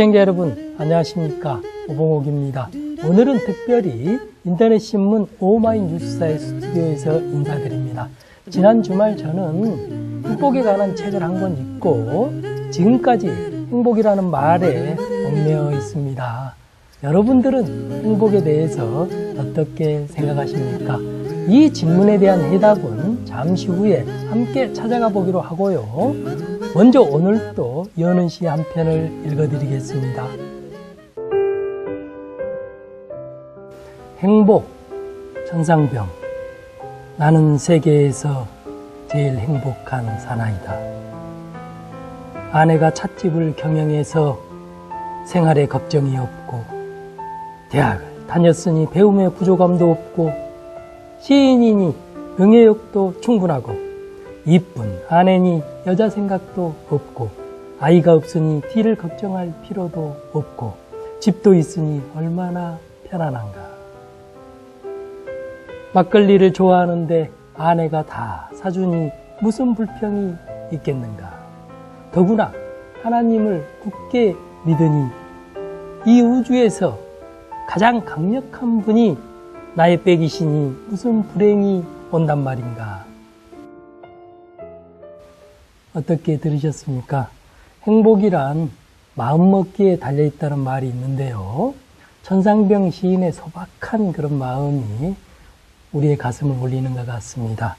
시청자 여러분 안녕하십니까, 오봉옥입니다. 오늘은 특별히 인터넷신문 오마이뉴스사의 스튜디오에서 인사드립니다. 지난 주말 저는 행복에 관한 책을 한 권 읽고 지금까지 행복이라는 말에 얽매여 있습니다. 여러분들은 행복에 대해서 어떻게 생각하십니까? 이 질문에 대한 해답은 잠시 후에 함께 찾아가 보기로 하고요. 먼저 오늘 또 여는 시 한 편을 읽어드리겠습니다. 행복, 천상병. 나는 세계에서 제일 행복한 사나이다. 아내가 찻집을 경영해서 생활에 걱정이 없고, 대학을 다녔으니 배움에 부족함도 없고, 시인이니 명예욕도 충분하고, 이쁜 아내니 여자 생각도 없고, 아이가 없으니 뒤를 걱정할 필요도 없고, 집도 있으니 얼마나 편안한가. 막걸리를 좋아하는데 아내가 다 사주니 무슨 불평이 있겠는가. 더구나 하나님을 굳게 믿으니 이 우주에서 가장 강력한 분이 나의 백이시니 무슨 불행이 온단 말인가. 어떻게 들으셨습니까? 행복이란 마음먹기에 달려있다는 말이 있는데요. 천상병 시인의 소박한 그런 마음이 우리의 가슴을 울리는 것 같습니다.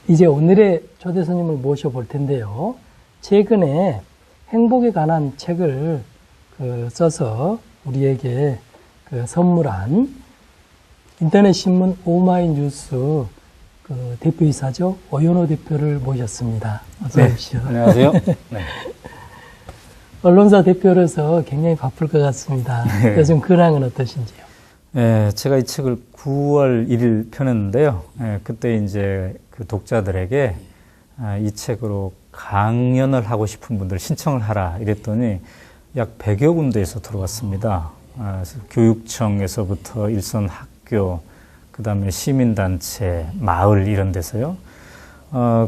이제 오늘의 초대 손님을 모셔볼 텐데요. 최근에 행복에 관한 책을 써서 우리에게 선물한 인터넷신문 오마이뉴스 대표이사죠. 오연호 대표를 모셨습니다. 어서 오십시오. 네, 안녕하세요. 네. 언론사 대표로서 굉장히 바쁠 것 같습니다. 네. 요즘 근황은 어떠신지요? 네, 제가 이 책을 9월 1일 펴냈는데요. 네, 그때 이제 그 독자들에게 이 책으로 강연을 하고 싶은 분들 신청을 하라 이랬더니 약 100여 군데에서 들어왔습니다. 그래서 교육청에서부터 일선 학교, 그 다음에 시민단체, 마을 이런 데서요.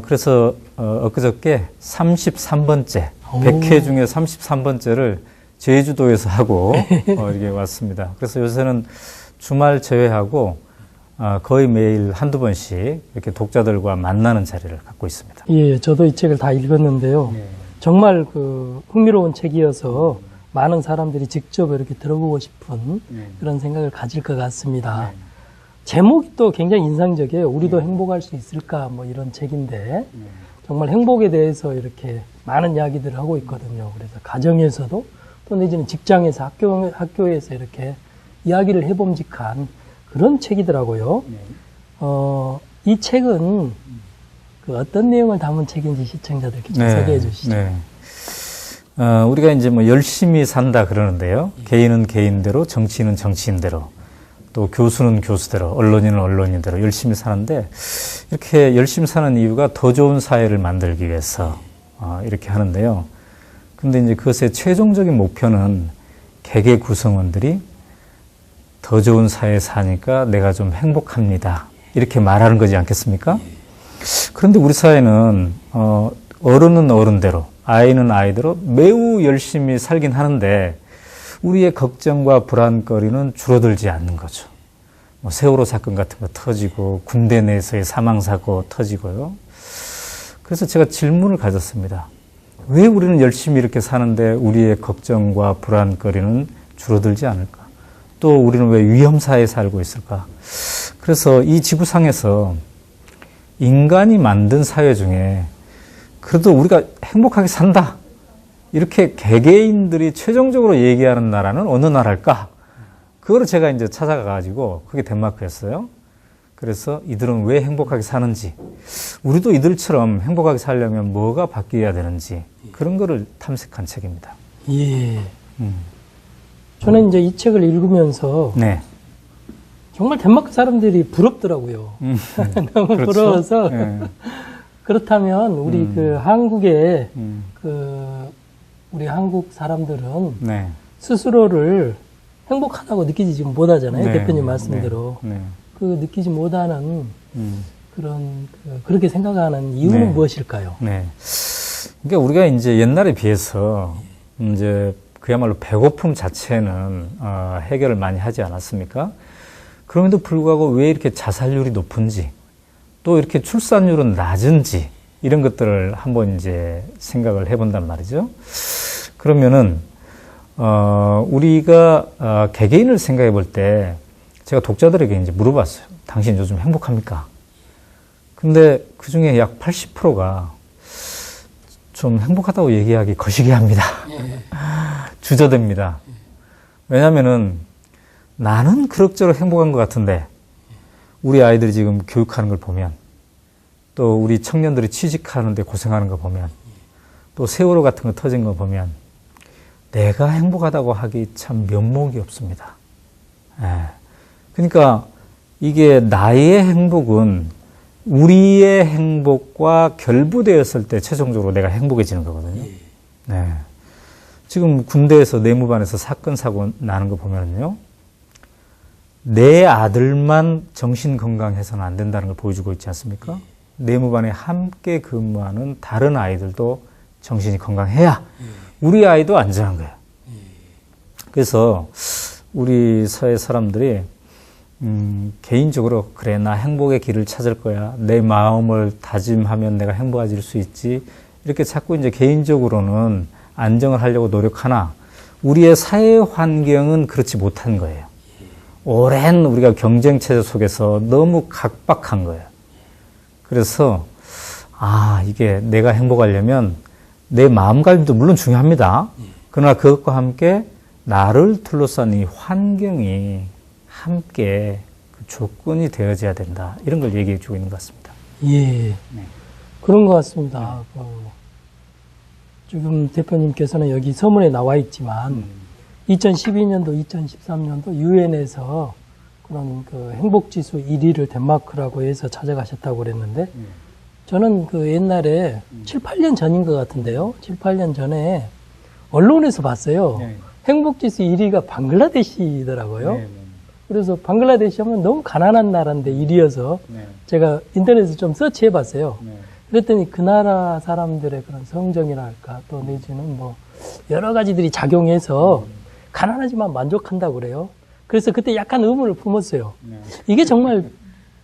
그래서 엊그저께 33번째, 100회 중에 33번째를 제주도에서 하고 이렇게 왔습니다. 그래서 요새는 주말 제외하고 거의 매일 한두 번씩 이렇게 독자들과 만나는 자리를 갖고 있습니다. 예, 저도 이 책을 다 읽었는데요. 네. 정말 흥미로운 책이어서 많은 사람들이 직접 이렇게 들어보고 싶은 그런 생각을 가질 것 같습니다. 제목이 또 굉장히 인상적이에요. 우리도 행복할 수 있을까? 뭐 이런 책인데 정말 행복에 대해서 이렇게 많은 이야기들을 하고 있거든요. 그래서 가정에서도 또 내지는 직장에서 학교에서 이렇게 이야기를 해봄직한 그런 책이더라고요. 이 책은 어떤 내용을 담은 책인지 시청자들께 좀 소개해 주시죠. 네. 우리가 이제 뭐 열심히 산다 그러는데요. 개인은 개인대로, 정치인은 정치인대로, 또 교수는 교수대로, 언론인은 언론인대로 열심히 사는데, 이렇게 열심히 사는 이유가 더 좋은 사회를 만들기 위해서 이렇게 하는데요. 근데 이제 그것의 최종적인 목표는 개개 구성원들이 더 좋은 사회에 사니까 내가 좀 행복합니다. 이렇게 말하는 거지 않겠습니까? 그런데 우리 사회는 어른은 어른대로, 아이는 아이대로 매우 열심히 살긴 하는데 우리의 걱정과 불안거리는 줄어들지 않는 거죠. 뭐 세월호 사건 같은 거 터지고 군대 내에서의 사망사고 터지고요. 그래서 제가 질문을 가졌습니다. 왜 우리는 열심히 이렇게 사는데 우리의 걱정과 불안거리는 줄어들지 않을까? 또 우리는 왜 위험사회에 살고 있을까? 그래서 이 지구상에서 인간이 만든 사회 중에 그래도 우리가 행복하게 산다. 이렇게 개개인들이 최종적으로 얘기하는 나라는 어느 나라일까? 그거를 제가 이제 찾아가가지고 그게 덴마크였어요. 그래서 이들은 왜 행복하게 사는지, 우리도 이들처럼 행복하게 살려면 뭐가 바뀌어야 되는지 그런 거를 탐색한 책입니다. 예. 저는 이제 이 책을 읽으면서 네. 정말 덴마크 사람들이 부럽더라고요. 너무 그렇죠? 부러워서. 네. 그렇다면 우리 한국의 음. 우리 한국 사람들은 네. 스스로를 행복하다고 느끼지 지금 못하잖아요. 네. 대표님 말씀대로. 네. 느끼지 못하는 그렇게 생각하는 이유는 네. 무엇일까요? 네. 그러니까 우리가 이제 옛날에 비해서 이제 그야말로 배고픔 자체는 해결을 많이 하지 않았습니까? 그럼에도 불구하고 왜 이렇게 자살률이 높은지, 또 이렇게 출산율은 낮은지, 이런 것들을 한번 이제 생각을 해본단 말이죠. 그러면은, 우리가, 개개인을 생각해 볼 때, 제가 독자들에게 이제 물어봤어요. 당신 요즘 행복합니까? 근데 그 중에 약 80%가 좀 행복하다고 얘기하기 거시기 합니다. 주저됩니다. 왜냐면은 나는 그럭저럭 행복한 것 같은데 우리 아이들이 지금 교육하는 걸 보면 또 우리 청년들이 취직하는데 고생하는 거 보면 또 세월호 같은 거 터진 거 보면 내가 행복하다고 하기 참 면목이 없습니다. 그러니까 이게 나의 행복은 우리의 행복과 결부되었을 때 최종적으로 내가 행복해지는 거거든요. 네. 지금 군대에서 내무반에서 사건 사고 나는 거 보면요, 내 아들만 정신 건강해서는 안 된다는 걸 보여주고 있지 않습니까? 내무반에 함께 근무하는 다른 아이들도 정신이 건강해야 우리 아이도 안전한 거예요. 그래서 우리 사회 사람들이 개인적으로 그래 나 행복의 길을 찾을 거야. 내 마음을 다짐하면 내가 행복해질 수 있지. 이렇게 자꾸 이제 개인적으로는 안정을 하려고 노력하나 우리의 사회 환경은 그렇지 못한 거예요. 오랜 우리가 경쟁 체제 속에서 너무 각박한 거예요. 그래서 이게 내가 행복하려면 내 마음가짐도 물론 중요합니다. 그러나 그것과 함께 나를 둘러싼 이 환경이 함께 그 조건이 되어져야 된다. 이런 걸 얘기해 주고 있는 것 같습니다. 예. 그런 것 같습니다. 지금 대표님께서는 여기 서문에 나와 있지만 2012년도, 2013년도 유엔에서 그런 그 행복지수 1위를 덴마크라고 해서 찾아가셨다고 그랬는데 저는 그 옛날에 7, 8년 전인 것 같은데요. 7, 8년 전에 언론에서 봤어요. 행복지수 1위가 방글라데시더라고요. 그래서 방글라데시 하면 너무 가난한 나라인데 1위여서 제가 인터넷에서 좀 서치해 봤어요. 그랬더니 그 나라 사람들의 그런 성정이랄까 또 내지는 뭐 여러 가지들이 작용해서 가난하지만 만족한다고 그래요. 그래서 그때 약간 의문을 품었어요. 이게 정말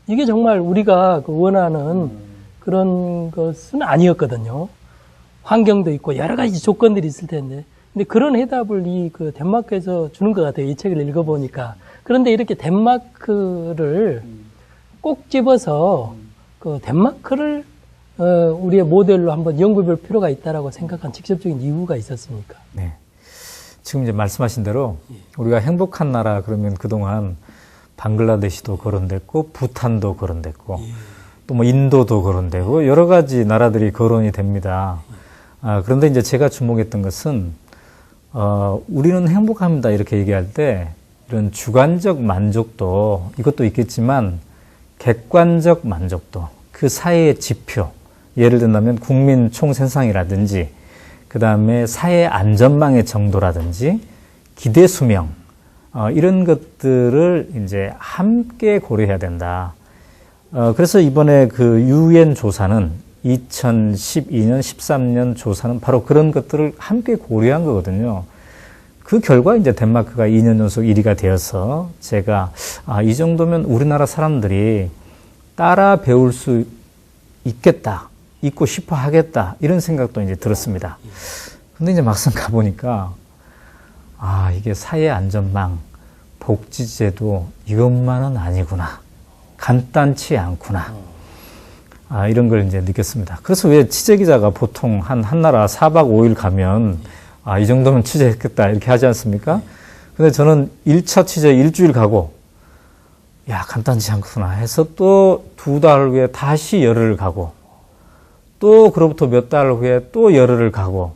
우리가 원하는 그런 것은 아니었거든요. 환경도 있고 여러 가지 조건들이 있을 텐데. 근데 그런 해답을 그 덴마크에서 주는 것 같아요. 이 책을 읽어보니까. 그런데 이렇게 덴마크를 꼭 집어서 그 덴마크를 우리의 모델로 한번 연구해 볼 필요가 있다라고 생각한 직접적인 이유가 있었습니까? 네. 지금 이제 말씀하신 대로 우리가 행복한 나라 그러면 그동안 방글라데시도 거론됐고 부탄도 거론됐고 또 뭐 인도도 거론되고 여러 가지 나라들이 거론이 됩니다. 그런데 이제 제가 주목했던 것은 우리는 행복합니다 이렇게 얘기할 때 이런 주관적 만족도 이것도 있겠지만 객관적 만족도 그 사회의 지표 예를 든다면 국민 총생산이라든지 그 다음에 사회 안전망의 정도라든지 기대 수명 이런 것들을 이제 함께 고려해야 된다. 그래서 이번에 그 유엔 조사는 2012년, 13년 조사는 바로 그런 것들을 함께 고려한 거거든요. 그 결과 이제 덴마크가 2년 연속 1위가 되어서 제가 이 정도면 우리나라 사람들이 따라 배울 수 있겠다, 있고 싶어 하겠다 이런 생각도 이제 들었습니다. 근데 이제 막상 가보니까 이게 사회 안전망, 복지제도 이것만은 아니구나, 간단치 않구나. 이런 걸 이제 느꼈습니다. 그래서 왜 취재기자가 보통 한 나라 4박 5일 가면 이 정도면 취재했겠다 이렇게 하지 않습니까? 근데 저는 1차 취재 일주일 가고 간단치 않구나 해서 또 2달 후에 다시 열흘을 가고 또 그로부터 몇 달 후에 또 열흘을 가고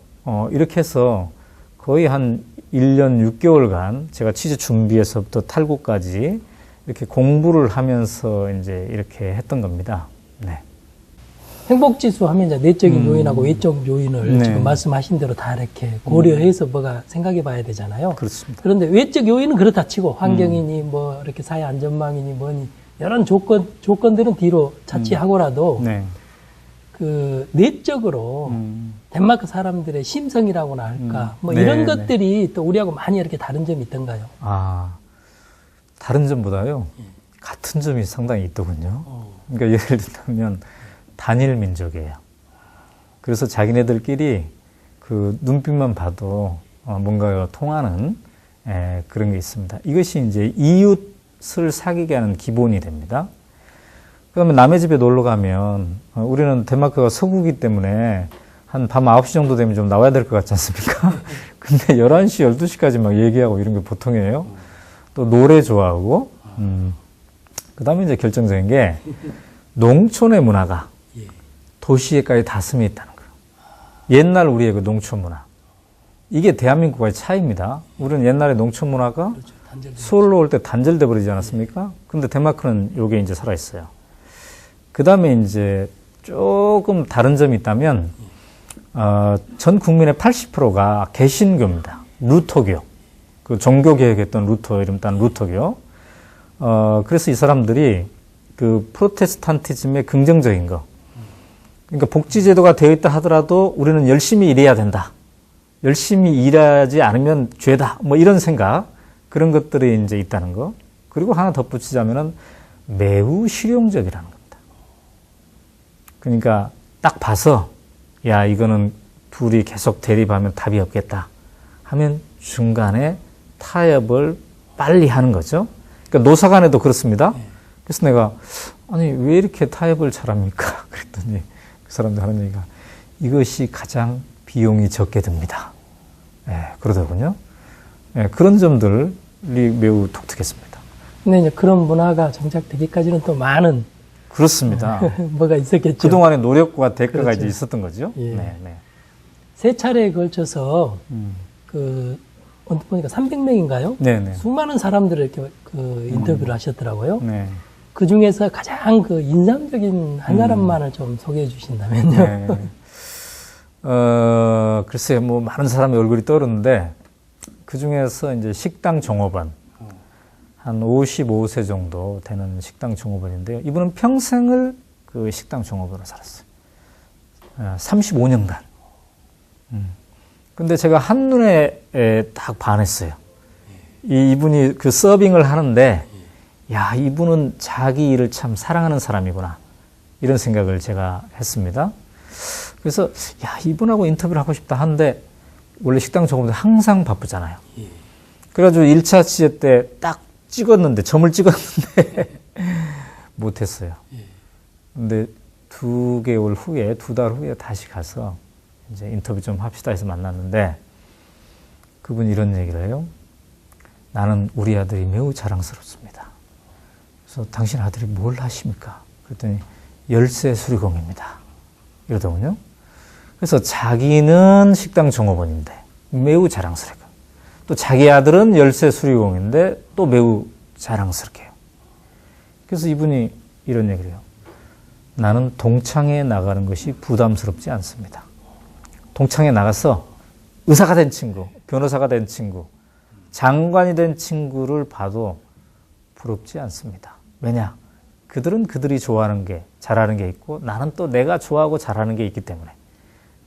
이렇게 해서 거의 한 1년 6개월간 제가 취재 준비에서부터 탈고까지 이렇게 공부를 하면서 이제 이렇게 했던 겁니다. 네. 행복지수 하면 이제 내적인 요인하고 외적 요인을 지금 말씀하신 대로 다 이렇게 고려해서 뭐가 생각해 봐야 되잖아요. 그렇습니다. 그런데 외적 요인은 그렇다 치고 환경이니 뭐 이렇게 사회 안전망이니 뭐니 이런 조건들은 뒤로 차치하고라도 그 내적으로 덴마크 사람들의 심성이라고나 할까 뭐 네, 이런 네. 것들이 또 우리하고 많이 이렇게 다른 점이 있던가요? 아, 다른 점보다요, 같은 점이 상당히 있더군요. 그러니까 예를 들면, 단일 민족이에요. 그래서 자기네들끼리 그 눈빛만 봐도 뭔가 통하는 그런 게 있습니다. 이것이 이제 이웃을 사귀게 하는 기본이 됩니다. 그 다음에 남의 집에 놀러 가면, 우리는 덴마크가 서구이기 때문에 한 밤 9시 정도 되면 좀 나와야 될 것 같지 않습니까? 근데 11시, 12시까지 막 얘기하고 이런 게 보통이에요. 또 노래 좋아하고, 그 다음에 이제 결정적인 게 농촌의 문화가 도시에까지 다 스며 있다는 거예요. 옛날 우리의 그 농촌 문화. 이게 대한민국과의 차이입니다. 우리는 옛날에 농촌 문화가 서울로 올 때 단절돼 버리지 않았습니까? 근데 덴마크는 요게 이제 살아있어요. 그 다음에 이제 조금 다른 점이 있다면, 전 국민의 80%가 개신교입니다. 루터교. 그 종교 개혁했던 루터, 이름 딴 루터교. 그래서 이 사람들이 그 프로테스탄티즘의 긍정적인 거. 그러니까 복지제도가 되어 있다 하더라도 우리는 열심히 일해야 된다. 열심히 일하지 않으면 죄다. 뭐 이런 생각. 그런 것들이 이제 있다는 거. 그리고 하나 덧붙이자면은 매우 실용적이라는 겁니다. 그러니까 딱 봐서, 야, 이거는 둘이 계속 대립하면 답이 없겠다 하면 중간에 타협을 빨리 하는 거죠. 그러니까 노사 간에도 그렇습니다. 그래서 내가, 아니, 왜 이렇게 타협을 잘합니까? 그랬더니 그 사람들 하는 얘기가, 이것이 가장 비용이 적게 듭니다. 그러더군요. 그런 점들이 매우 독특했습니다. 근데 이제 그런 문화가 정착되기까지는 또 많은 그렇습니다. 뭐가 있었겠죠. 그동안의 노력과 대가가 그렇죠. 이제 있었던 거죠. 예. 네, 네. 세 차례에 걸쳐서 그 언뜻 보니까 300명인가요? 네, 네. 수많은 사람들을 이렇게 그 인터뷰를 하셨더라고요. 네. 그 중에서 가장 그 인상적인 한 사람만을 좀 소개해 주신다면요. 네. 글쎄요, 뭐, 많은 사람의 얼굴이 떠오르는데, 그 중에서 이제 식당 종업원, 한 55세 정도 되는 식당 종업원인데요. 이분은 평생을 그 식당 종업원으로 살았어요. 35년간. 근데 제가 한눈에 딱 반했어요. 이분이 그 서빙을 하는데, 야, 이분은 자기 일을 참 사랑하는 사람이구나. 이런 생각을 제가 했습니다. 그래서, 야, 이분하고 인터뷰를 하고 싶다 하는데, 원래 식당 종업원들 항상 바쁘잖아요. 그래가지고 1차 취재 때 딱 찍었는데, 점을 찍었는데, 못했어요. 근데 2개월 후에, 2달 후에 다시 가서 이제 인터뷰 좀 합시다 해서 만났는데, 그분이 이런 얘기를 해요. 나는 우리 아들이 매우 자랑스럽습니다. 그래서 당신 아들이 뭘 하십니까? 그랬더니 열쇠 수리공입니다. 이러더군요. 그래서 자기는 식당 종업원인데 매우 자랑스럽고, 또 자기 아들은 열쇠 수리공인데 또 매우 자랑스럽게 해요. 그래서 이분이 이런 얘기를 해요. 나는 동창회에 나가는 것이 부담스럽지 않습니다. 동창회에 나가서 의사가 된 친구, 변호사가 된 친구, 장관이 된 친구를 봐도 부럽지 않습니다. 왜냐? 그들은 그들이 좋아하는 게, 잘하는 게 있고, 나는 또 내가 좋아하고 잘하는 게 있기 때문에.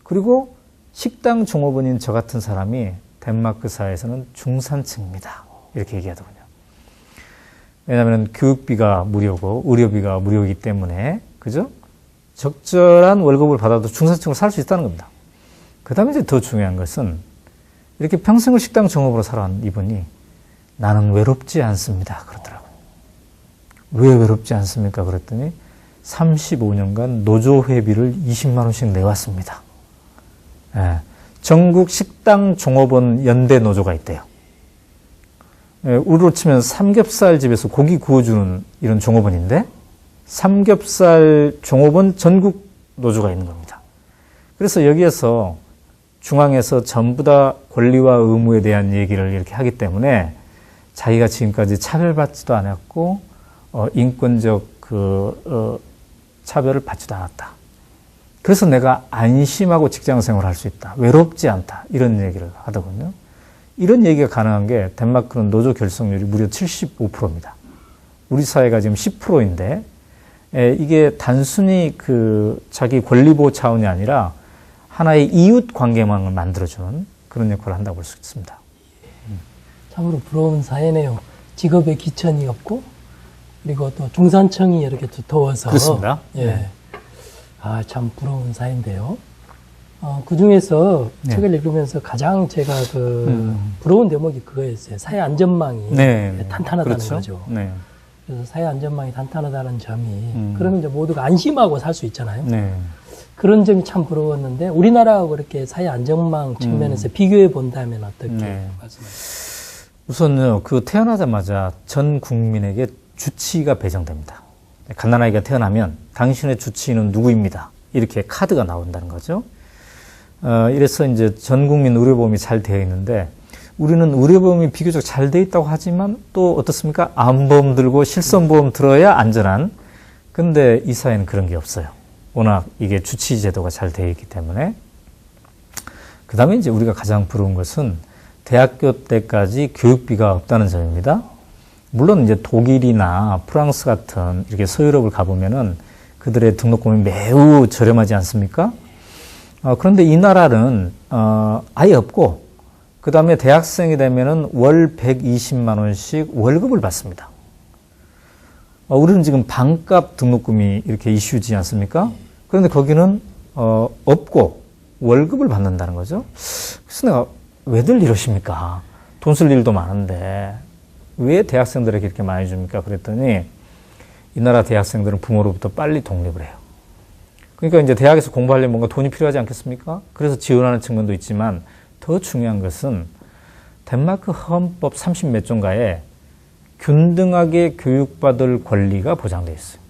그리고 식당 종업원인 저 같은 사람이 덴마크 사회에서는 중산층입니다. 이렇게 얘기하더군요. 왜냐하면 교육비가 무료고 의료비가 무료이기 때문에, 그죠? 적절한 월급을 받아도 중산층으로 살 수 있다는 겁니다. 그 다음에 이제 더 중요한 것은, 이렇게 평생을 식당 종업으로 살아온 이분이 나는 외롭지 않습니다. 그러더라고요. 왜 외롭지 않습니까? 그랬더니 35년간 노조회비를 20만 원씩 내왔습니다. 예, 전국 식당 종업원 연대 노조가 있대요. 예, 우리로 치면 삼겹살 집에서 고기 구워주는 이런 종업원인데, 삼겹살 종업원 전국 노조가 있는 겁니다. 그래서 여기에서 중앙에서 전부 다 권리와 의무에 대한 얘기를 이렇게 하기 때문에 자기가 지금까지 차별받지도 않았고, 인권적 차별을 받지도 않았다. 그래서 내가 안심하고 직장 생활을 할 수 있다. 외롭지 않다. 이런 얘기를 하더군요. 이런 얘기가 가능한 게 덴마크는 노조 결성률이 무려 75%입니다. 우리 사회가 지금 10%인데 이게 단순히 그 자기 권리 보호 차원이 아니라 하나의 이웃 관계망을 만들어주는 그런 역할을 한다고 볼 수 있습니다. 참으로 부러운 사회네요. 직업에 기천이 없고 그리고 또 중산층이 이렇게 두터워서 그렇습니다. 예. 네. 아, 참 부러운 사회인데요. 그 중에서 네. 책을 읽으면서 가장 제가 부러운 대목이 그거였어요. 사회 안전망이 네. 탄탄하다는 그렇죠. 거죠. 네. 그래서 사회 안전망이 탄탄하다는 점이 그러면 이제 모두가 안심하고 살 수 있잖아요. 네. 그런 점이 참 부러웠는데 우리나라하고 이렇게 사회 안전망 측면에서 비교해 본다면 어떻게 네. 말씀하세요? 우선요, 그 태어나자마자 전 국민에게 주치의가 배정됩니다. 갓난아이가 태어나면 당신의 주치의는 누구입니다. 이렇게 카드가 나온다는 거죠. 이래서 이제 전 국민 의료보험이 잘 되어 있는데 우리는 의료보험이 비교적 잘 되어 있다고 하지만 또 어떻습니까? 암보험 들고 실손보험 들어야 안전한. 근데 이 사회는 그런 게 없어요. 워낙 이게 주치의 제도가 잘 되어 있기 때문에. 그 다음에 이제 우리가 가장 부러운 것은 대학교 때까지 교육비가 없다는 점입니다. 물론 이제 독일이나 프랑스 같은 이렇게 서유럽을 가보면은 그들의 등록금이 매우 저렴하지 않습니까? 그런데 이 나라는 아예 없고 그 다음에 대학생이 되면은 월 120만 원씩 월급을 받습니다. 우리는 지금 반값 등록금이 이렇게 이슈지 않습니까? 그런데 거기는 없고 월급을 받는다는 거죠. 그래서 내가 왜들 이러십니까? 돈 쓸 일도 많은데 왜 대학생들에게 이렇게 많이 줍니까? 그랬더니 이 나라 대학생들은 부모로부터 빨리 독립을 해요. 그러니까 이제 대학에서 공부하려면 뭔가 돈이 필요하지 않겠습니까? 그래서 지원하는 측면도 있지만 더 중요한 것은 덴마크 헌법 30몇 조인가에 균등하게 교육받을 권리가 보장되어 있어요.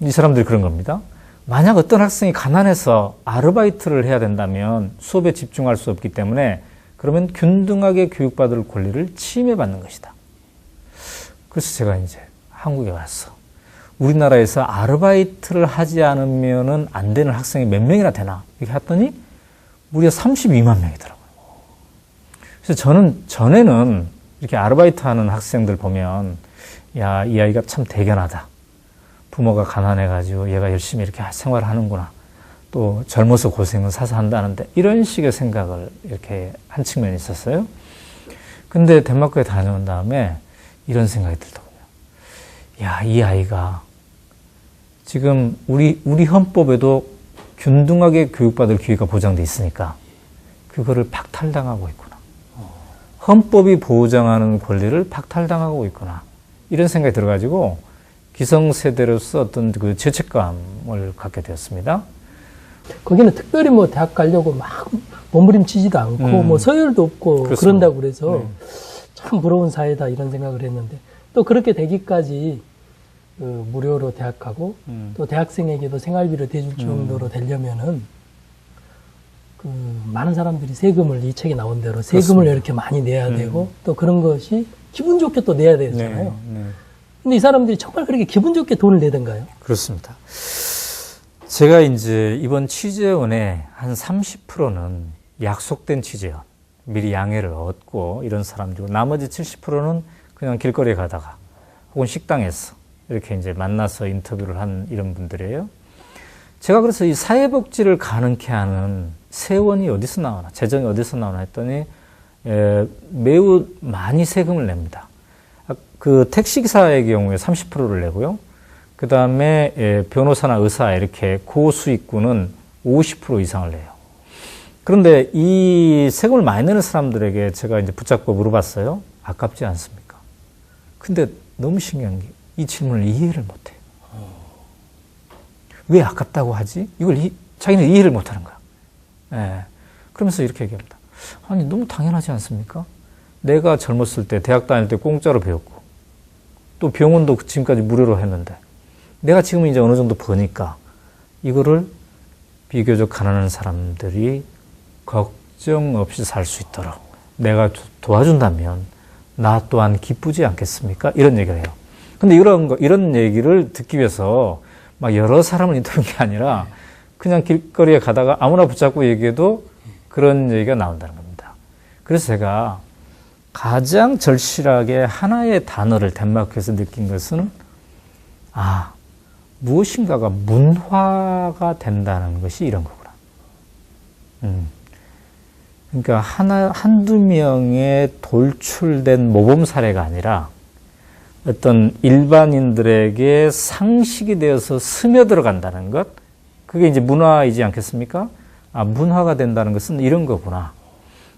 이 사람들이 그런 겁니다. 만약 어떤 학생이 가난해서 아르바이트를 해야 된다면 수업에 집중할 수 없기 때문에 그러면 균등하게 교육받을 권리를 침해받는 것이다. 그래서 제가 이제 한국에 와서 우리나라에서 아르바이트를 하지 않으면 안 되는 학생이 몇 명이나 되나 이렇게 했더니 무려 32만 명이더라고요. 그래서 저는 전에는 이렇게 아르바이트 하는 학생들 보면 야, 이 아이가 참 대견하다. 부모가 가난해가지고 얘가 열심히 이렇게 생활을 하는구나. 또 젊어서 고생은 사서 한다는데 이런 식의 생각을 이렇게 한 측면이 있었어요. 근데 덴마크에 다녀온 다음에 이런 생각이 들더군요. 야, 이 아이가 지금 우리 헌법에도 균등하게 교육받을 기회가 보장돼 있으니까 그거를 박탈당하고 있구나. 헌법이 보장하는 권리를 박탈당하고 있구나. 이런 생각이 들어가지고 기성세대로서 어떤 그 죄책감을 갖게 되었습니다. 거기는 특별히 뭐 대학 가려고 막 몸부림치지도 않고 뭐 서열도 없고 그렇습니다. 그런다고 그래서 참 부러운 사회다 이런 생각을 했는데 또 그렇게 되기까지 무료로 대학 가고 또 대학생에게도 생활비를 대줄 정도로 되려면은 많은 사람들이 세금을 이 책에 나온 대로 세금을 그렇습니다. 이렇게 많이 내야 되고 또 그런 것이 기분 좋게 또 내야 되잖아요. 네. 근데 이 사람들이 정말 그렇게 기분 좋게 돈을 내던가요? 그렇습니다. 제가 이제 이번 취재원의 한 30%는 약속된 취재원, 미리 양해를 얻고 이런 사람들이고 나머지 70%는 그냥 길거리에 가다가 혹은 식당에서 이렇게 이제 만나서 인터뷰를 한 이런 분들이에요. 제가 그래서 이 사회복지를 가능케 하는 세원이 어디서 나오나, 재정이 어디서 나오나 했더니 매우 많이 세금을 냅니다. 그 택시기사의 경우에 30%를 내고요. 그 다음에 변호사나 의사 이렇게 고수익군은 50% 이상을 내요. 그런데 이 세금을 많이 내는 사람들에게 제가 이제 붙잡고 물어봤어요. 아깝지 않습니까? 근데 너무 신기한 게 이 질문을 이해를 못해요. 왜 아깝다고 하지? 이걸 자기는 이해를 못하는 거야. 예. 그러면서 이렇게 얘기합니다. 아니 너무 당연하지 않습니까? 내가 젊었을 때 대학 다닐 때 공짜로 배웠고 또 병원도 지금까지 무료로 했는데 내가 지금 이제 어느 정도 버니까 이거를 비교적 가난한 사람들이 걱정 없이 살 수 있도록 내가 도와준다면 나 또한 기쁘지 않겠습니까? 이런 얘기를 해요. 근데 이런 얘기를 듣기 위해서 막 여러 사람을 인터뷰한 게 아니라 그냥 길거리에 가다가 아무나 붙잡고 얘기해도 그런 얘기가 나온다는 겁니다. 그래서 제가 가장 절실하게 하나의 단어를 덴마크에서 느낀 것은 무엇인가가 문화가 된다는 것이 이런 거구나. 그러니까 한두 명의 돌출된 모범 사례가 아니라 어떤 일반인들에게 상식이 되어서 스며들어간다는 것, 그게 이제 문화이지 않겠습니까? 아, 문화가 된다는 것은 이런 거구나.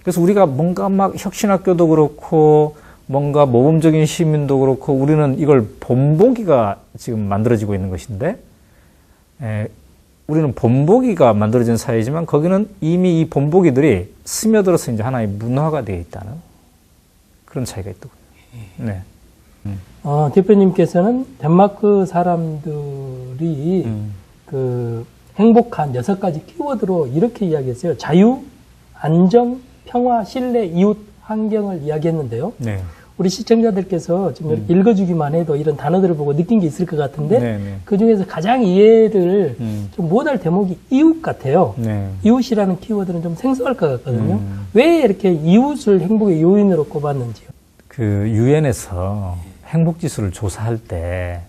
그래서 우리가 뭔가 막 혁신학교도 그렇고 뭔가 모범적인 시민도 그렇고 우리는 이걸 본보기가 지금 만들어지고 있는 것인데, 우리는 본보기가 만들어진 사회이지만 거기는 이미 이 본보기들이 스며들어서 이제 하나의 문화가 되어 있다는 그런 차이가 있더군요. 네. 대표님께서는 덴마크 사람들이 그 행복한 6가지 키워드로 이렇게 이야기했어요. 자유, 안정, 평화, 신뢰, 이웃, 환경을 이야기했는데요. 네. 우리 시청자들께서 지금 이렇게 읽어주기만 해도 이런 단어들을 보고 느낀 게 있을 것 같은데 네. 그 중에서 가장 이해를 좀 못할 대목이 이웃 같아요. 네. 이웃이라는 키워드는 좀 생소할 것 같거든요. 왜 이렇게 이웃을 행복의 요인으로 꼽았는지요? 그 유엔에서 행복지수를 조사할 때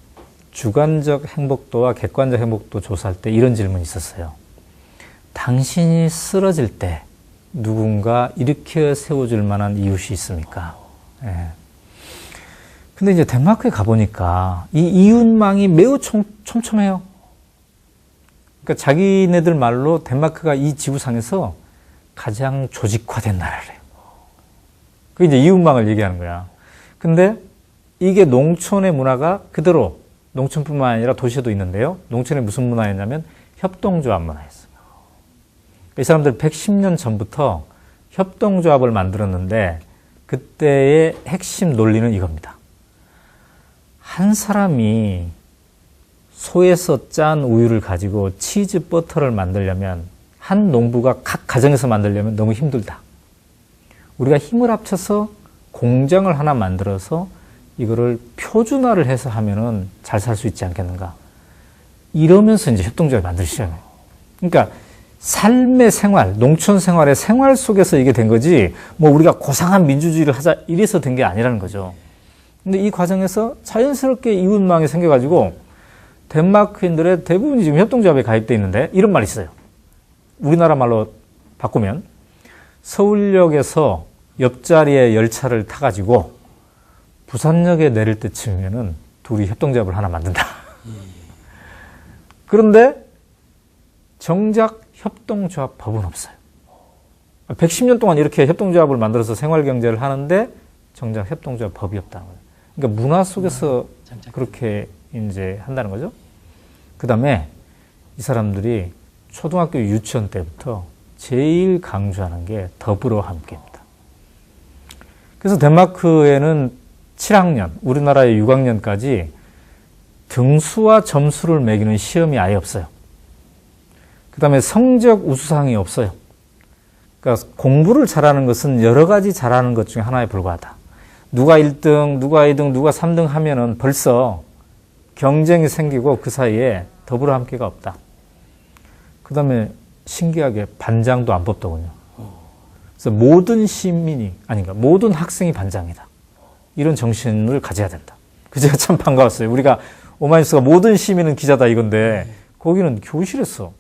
주관적 행복도와 객관적 행복도 조사할 때 이런 질문이 있었어요. 당신이 쓰러질 때 누군가 일으켜 세워줄 만한 이웃이 있습니까? 예. 근데 이제 덴마크에 가보니까 이 이웃망이 매우 촘촘해요. 그러니까 자기네들 말로 덴마크가 이 지구상에서 가장 조직화된 나라래요. 그게 이제 이웃망을 얘기하는 거야. 근데 이게 농촌의 문화가 그대로 농촌뿐만 아니라 도시에도 있는데요. 농촌에 무슨 문화였냐면 협동조합 문화였어요. 이 사람들 110년 전부터 협동조합을 만들었는데 그때의 핵심 논리는 이겁니다. 한 사람이 소에서 짠 우유를 가지고 치즈 버터를 만들려면 한 농부가 각 가정에서 만들려면 너무 힘들다. 우리가 힘을 합쳐서 공장을 하나 만들어서 이거를 표준화를 해서 하면은 잘 살 수 있지 않겠는가. 이러면서 이제 협동조합을 만들기 시작해요. 그러니까 삶의 생활, 농촌 생활의 생활 속에서 이게 된 거지, 뭐 우리가 고상한 민주주의를 하자 이래서 된 게 아니라는 거죠. 근데 이 과정에서 자연스럽게 이웃망이 생겨가지고 덴마크인들의 대부분이 지금 협동조합에 가입되어 있는데 이런 말이 있어요. 우리나라 말로 바꾸면 서울역에서 옆자리에 열차를 타가지고 부산역에 내릴 때쯤이면은 둘이 협동조합을 하나 만든다. 그런데 정작 협동조합 법은 없어요. 110년 동안 이렇게 협동조합을 만들어서 생활경제를 하는데 정작 협동조합 법이 없다는 거예요. 그러니까 문화 속에서 그렇게 이제 한다는 거죠. 그 다음에 이 사람들이 초등학교 유치원 때부터 제일 강조하는 게 더불어 함께입니다. 그래서 덴마크에는 7학년, 우리나라의 6학년까지 등수와 점수를 매기는 시험이 아예 없어요. 그 다음에 성적 우수상이 없어요. 그러니까 공부를 잘하는 것은 여러 가지 잘하는 것 중에 하나에 불과하다. 누가 1등, 누가 2등, 누가 3등 하면은 벌써 경쟁이 생기고 그 사이에 더불어 함께가 없다. 그 다음에 신기하게 반장도 안 뽑더군요. 그래서 모든 시민이, 아닌가, 모든 학생이 반장이다. 이런 정신을 가져야 된다. 그 제가 참 반가웠어요. 우리가 오마이뉴스가 모든 시민은 기자다 이건데 거기는 교실에서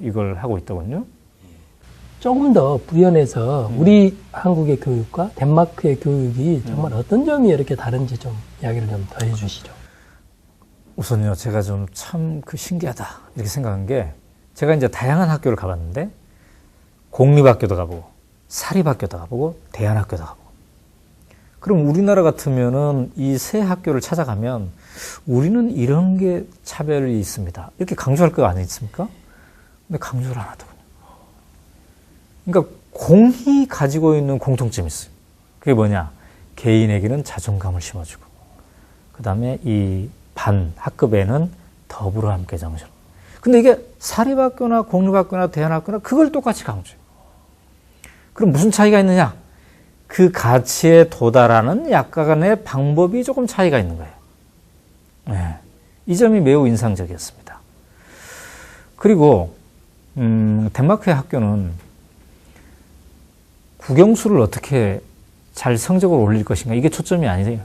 이걸 하고 있더군요. 조금 더 부연해서 우리 한국의 교육과 덴마크의 교육이 정말 어떤 점이 이렇게 다른지 좀 이야기를 좀 더 해주시죠. 우선요, 제가 좀 참 신기하다 이렇게 생각한 게, 제가 이제 다양한 학교를 가봤는데 공립학교도 가보고 사립학교도 가보고 대안학교도 가보고. 그럼 우리나라 같으면은 이 세 학교를 찾아가면 우리는 이런 게 차별이 있습니다, 이렇게 강조할 거 아니겠습니까? 근데 강조를 안 하더군요. 그러니까 공이 가지고 있는 공통점이 있어요. 그게 뭐냐? 개인에게는 자존감을 심어주고, 그 다음에 이 학급에는 더불어 함께 정신. 근데 이게 사립학교나 공립학교나 대안학교나 그걸 똑같이 강조해요. 그럼 무슨 차이가 있느냐? 그 가치에 도달하는 약간의 방법이 조금 차이가 있는 거예요. 네. 이 점이 매우 인상적이었습니다. 그리고 덴마크의 학교는 국영수를 어떻게 잘 성적을 올릴 것인가, 이게 초점이 아니에요.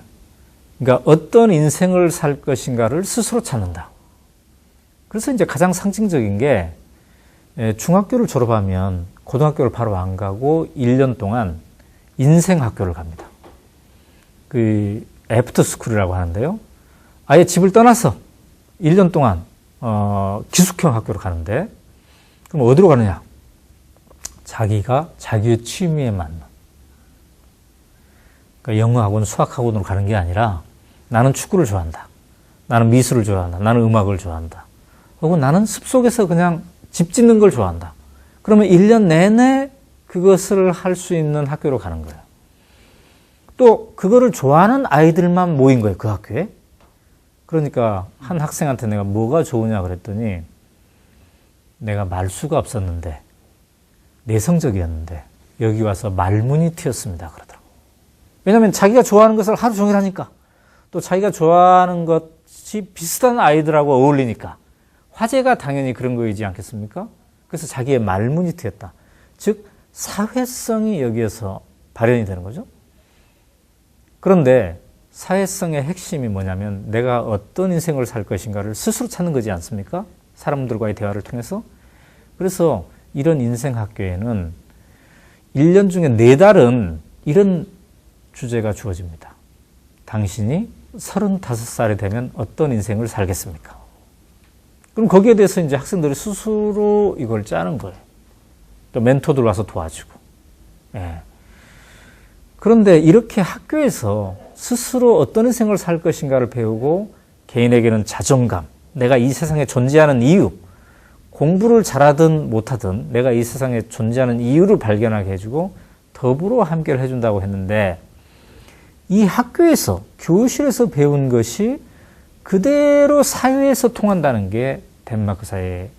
그러니까 어떤 인생을 살 것인가를 스스로 찾는다. 그래서 이제 가장 상징적인 게 중학교를 졸업하면 고등학교를 바로 안 가고 1년 동안 인생 학교를 갑니다. 그 애프터 스쿨이라고 하는데요. 아예 집을 떠나서 1년 동안 기숙형 학교를 가는데 그럼 어디로 가느냐? 자기가 자기의 취미에 맞는 그러니까 영어학원, 수학학원으로 가는 게 아니라 나는 축구를 좋아한다. 나는 미술을 좋아한다. 나는 음악을 좋아한다. 혹은 나는 숲속에서 그냥 집 짓는 걸 좋아한다. 그러면 1년 내내 그것을 할 수 있는 학교로 가는 거예요. 또 그거를 좋아하는 아이들만 모인 거예요. 그 학교에. 그러니까 한 학생한테 내가 뭐가 좋으냐 그랬더니 내가 말수가 없었는데 내성적이었는데 여기 와서 말문이 트였습니다. 그러더라고요. 왜냐하면 자기가 좋아하는 것을 하루 종일 하니까 또 자기가 좋아하는 것이 비슷한 아이들하고 어울리니까 화제가 당연히 그런 거이지 않겠습니까? 그래서 자기의 말문이 트였다. 즉 사회성이 여기에서 발현이 되는 거죠. 그런데 사회성의 핵심이 뭐냐면 내가 어떤 인생을 살 것인가를 스스로 찾는 거지 않습니까? 사람들과의 대화를 통해서. 그래서 이런 인생 학교에는 1년 중에 4달은 이런 주제가 주어집니다. 당신이 35살이 되면 어떤 인생을 살겠습니까? 그럼 거기에 대해서 이제 학생들이 스스로 이걸 짜는 거예요. 또 멘토들 와서 도와주고. 예. 그런데 이렇게 학교에서 스스로 어떤 인생을 살 것인가를 배우고 개인에게는 자존감, 내가 이 세상에 존재하는 이유, 공부를 잘하든 못하든 내가 이 세상에 존재하는 이유를 발견하게 해주고 더불어 함께를 해준다고 했는데 이 학교에서, 교실에서 배운 것이 그대로 사회에서 통한다는 게 덴마크 사회의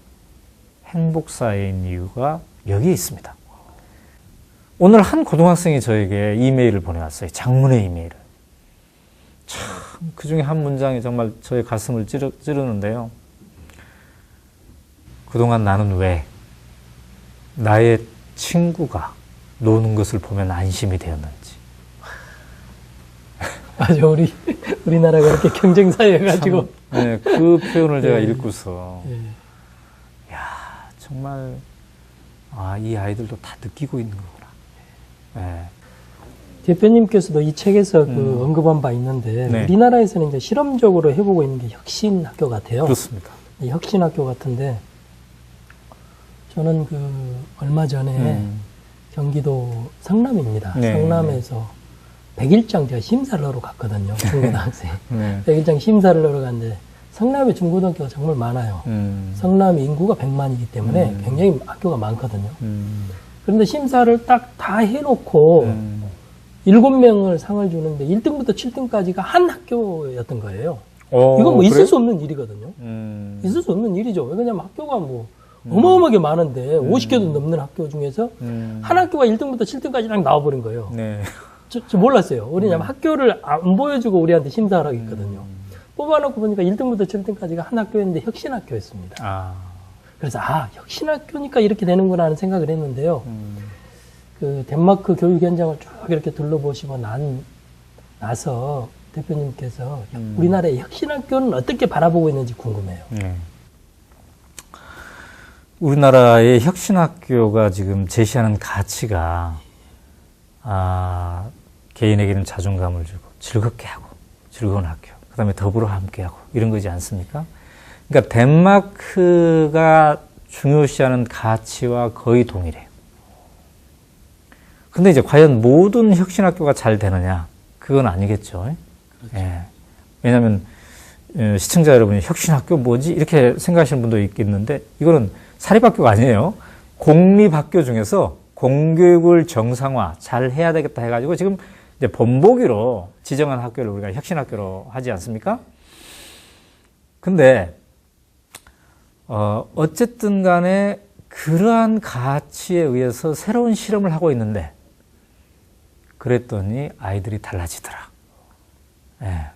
행복 사회인 이유가 여기에 있습니다. 오늘 한 고등학생이 저에게 이메일을 보내왔어요. 장문의 이메일을. 참, 그 중에 한 문장이 정말 저의 가슴을 찌르는데요. 그동안 나는 왜 나의 친구가 노는 것을 보면 안심이 되었는지. 맞아, 우리나라가 그렇게 경쟁 사회여가지고. 네, 그 표현을 제가 읽고서, 예. 야, 정말, 이 아이들도 다 느끼고 있는 거구나. 네. 대표님께서도 이 책에서 그 언급한 바 있는데, 네. 우리나라에서는 이제 실험적으로 해보고 있는 게 혁신 학교 같아요. 그렇습니다. 이 혁신 학교 같은데, 저는 얼마 전에 경기도 성남입니다. 네. 성남에서 100일장 제가 심사를 하러 갔거든요. 중고등학생. 네. 100일장 심사를 하러 갔는데 성남에 중고등학교가 정말 많아요. 성남 인구가 100만이기 때문에 굉장히 학교가 많거든요. 그런데 심사를 딱 다 해놓고 7명을 상을 주는데 1등부터 7등까지가 한 학교였던 거예요. 이건 뭐 있을 그래요? 수 없는 일이거든요. 있을 수 없는 일이죠. 왜냐면 학교가 뭐 어마어마하게 많은데 50개도 넘는 학교 중에서 한 학교가 1등부터 7등까지 딱 나와버린 거예요. 네. 저 몰랐어요. 왜냐면 학교를 안 보여주고 우리한테 심사를 하겠거든요. 뽑아놓고 보니까 1등부터 7등까지가 한 학교였는데 혁신학교였습니다. 그래서 혁신학교니까 이렇게 되는구나 하는 생각을 했는데요. 그 덴마크 교육 현장을 쭉 이렇게 둘러보시고 나서 대표님께서 우리나라의 혁신학교는 어떻게 바라보고 있는지 궁금해요. 네. 우리나라의 혁신학교가 지금 제시하는 가치가 개인에게는 자존감을 주고 즐겁게 하고 즐거운 학교, 그 다음에 더불어 함께하고 이런 거지 않습니까? 그러니까 덴마크가 중요시하는 가치와 거의 동일해요. 근데 이제 과연 모든 혁신학교가 잘 되느냐? 그건 아니겠죠. 그렇죠. 예. 왜냐하면 시청자 여러분이 혁신학교 뭐지? 이렇게 생각하시는 분도 있겠는데 이거는 사립학교가 아니에요. 공립학교 중에서 공교육을 정상화 잘 해야 되겠다 해가지고 지금 이제 본보기로 지정한 학교를 우리가 혁신학교로 하지 않습니까? 근데 어쨌든 간에 그러한 가치에 의해서 새로운 실험을 하고 있는데 그랬더니 아이들이 달라지더라. 예.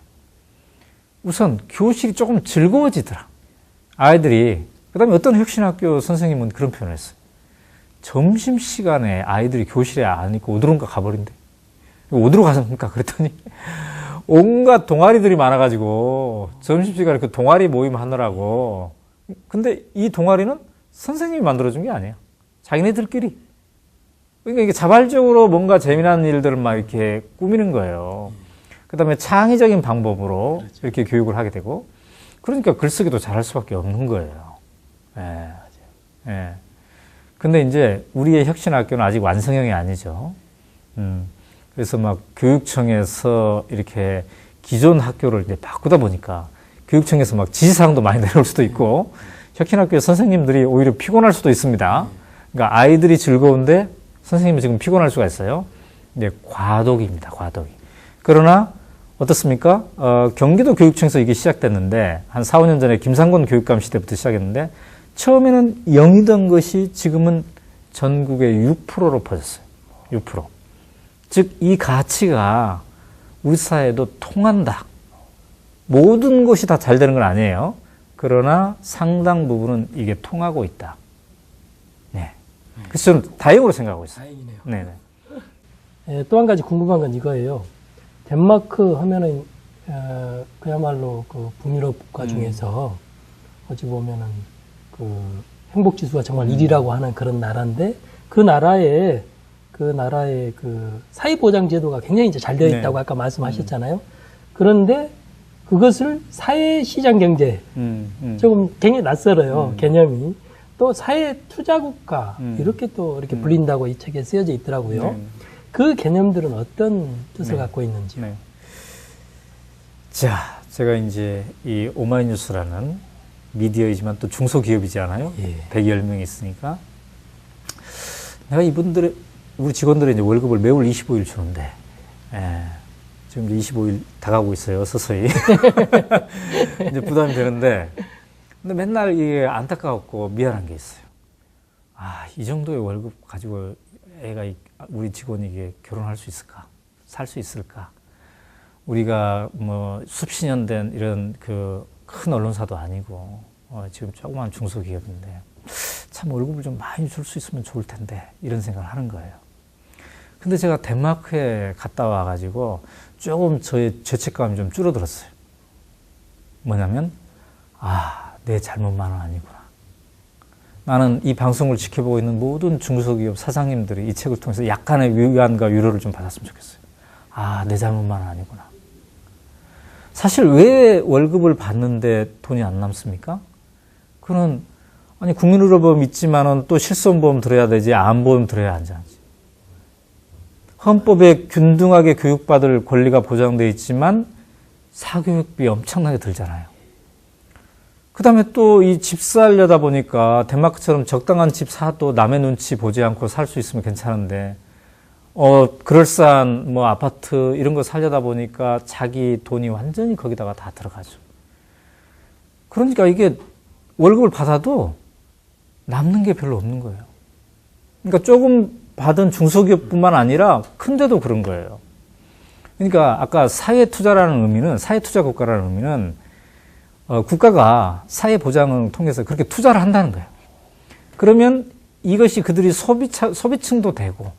우선 교실이 조금 즐거워지더라. 아이들이 그 다음에 어떤 혁신학교 선생님은 그런 표현을 했어요. 점심시간에 아이들이 교실에 안 있고 어디론가 가버린대. 어디로 가십니까? 그랬더니 온갖 동아리들이 많아가지고 점심시간에 그 동아리 모임 하느라고 근데 이 동아리는 선생님이 만들어준 게 아니에요. 자기네들끼리. 그러니까 이게 자발적으로 뭔가 재미난 일들을 막 이렇게 꾸미는 거예요. 그 다음에 창의적인 방법으로 그렇죠. 이렇게 교육을 하게 되고, 그러니까 글쓰기도 잘할 수밖에 없는 거예요. 예. 예. 근데 이제 우리의 혁신학교는 아직 완성형이 아니죠. 그래서 막 교육청에서 이렇게 기존 학교를 이제 바꾸다 보니까 교육청에서 막 지시사항도 많이 내려올 수도 있고, 혁신학교의 선생님들이 오히려 피곤할 수도 있습니다. 그러니까 아이들이 즐거운데 선생님이 지금 피곤할 수가 있어요. 근데 과도기입니다, 과도기. 그러나 어떻습니까? 경기도 교육청에서 이게 시작됐는데, 한 4, 5년 전에 김상곤 교육감 시대부터 시작했는데, 처음에는 0이던 것이 지금은 전국의 6%로 퍼졌어요. 6%. 즉, 이 가치가 우리 사회에도 통한다. 모든 것이 다 잘 되는 건 아니에요. 그러나 상당 부분은 이게 통하고 있다. 네. 그래서 저는 다행으로 생각하고 있어요. 다행이네요. 네네. 예, 또 한 가지 궁금한 건 이거예요. 덴마크 하면은 그야말로 그 북유럽 국가 중에서 어찌 보면은 그 행복 지수가 정말 1위라고 하는 그런 나라인데, 그 나라의 그 사회보장 제도가 굉장히 이제 잘 되어 있다고 네. 아까 말씀하셨잖아요. 그런데 그것을 사회시장 경제, 조금 굉장히 낯설어요, 개념이. 또 사회투자국가, 이렇게 또 이렇게 불린다고 이 책에 쓰여져 있더라고요. 네. 그 개념들은 어떤 뜻을 네. 갖고 있는지요? 네. 자, 제가 이제 이 오마이뉴스라는 미디어이지만 또 중소기업이지 않아요? 예. 100여 명이 있으니까. 내가 우리 직원들의 이제 월급을 매월 25일 주는데, 예, 지금 25일 다가오고 있어요, 서서히. 이제 부담이 되는데, 근데 맨날 이게 안타까웠고 미안한 게 있어요. 아, 이 정도의 월급 가지고 우리 직원이 이게 결혼할 수 있을까? 살 수 있을까? 우리가 뭐 수십 년 된 이런 그 큰 언론사도 아니고, 지금 조그만 중소기업인데, 참 월급을 좀 많이 줄 수 있으면 좋을 텐데, 이런 생각을 하는 거예요. 근데 제가 덴마크에 갔다 와가지고 조금 저의 죄책감이 좀 줄어들었어요. 뭐냐면, 내 잘못만은 아니구나. 나는 이 방송을 지켜보고 있는 모든 중소기업 사장님들이 이 책을 통해서 약간의 위안과 위로를 좀 받았으면 좋겠어요. 내 잘못만은 아니구나. 사실 왜 월급을 받는데 돈이 안 남습니까? 그는 국민의료보험 있지만은 또 실손보험 들어야 되지, 암보험 들어야 하지. 헌법에 균등하게 교육받을 권리가 보장되어 있지만 사교육비 엄청나게 들잖아요. 그 다음에 또 이 집 살려다 보니까 덴마크처럼 적당한 집 사도 남의 눈치 보지 않고 살 수 있으면 괜찮은데, 그럴싸한 뭐 아파트 이런 거 살려다 보니까 자기 돈이 완전히 거기다가 다 들어가죠. 그러니까 이게 월급을 받아도 남는 게 별로 없는 거예요. 그러니까 조금 받은 중소기업뿐만 아니라 큰데도 그런 거예요. 그러니까 아까 사회투자라는 의미는, 사회투자 국가라는 의미는 국가가 사회보장을 통해서 그렇게 투자를 한다는 거예요. 그러면 이것이 그들이 소비층도 되고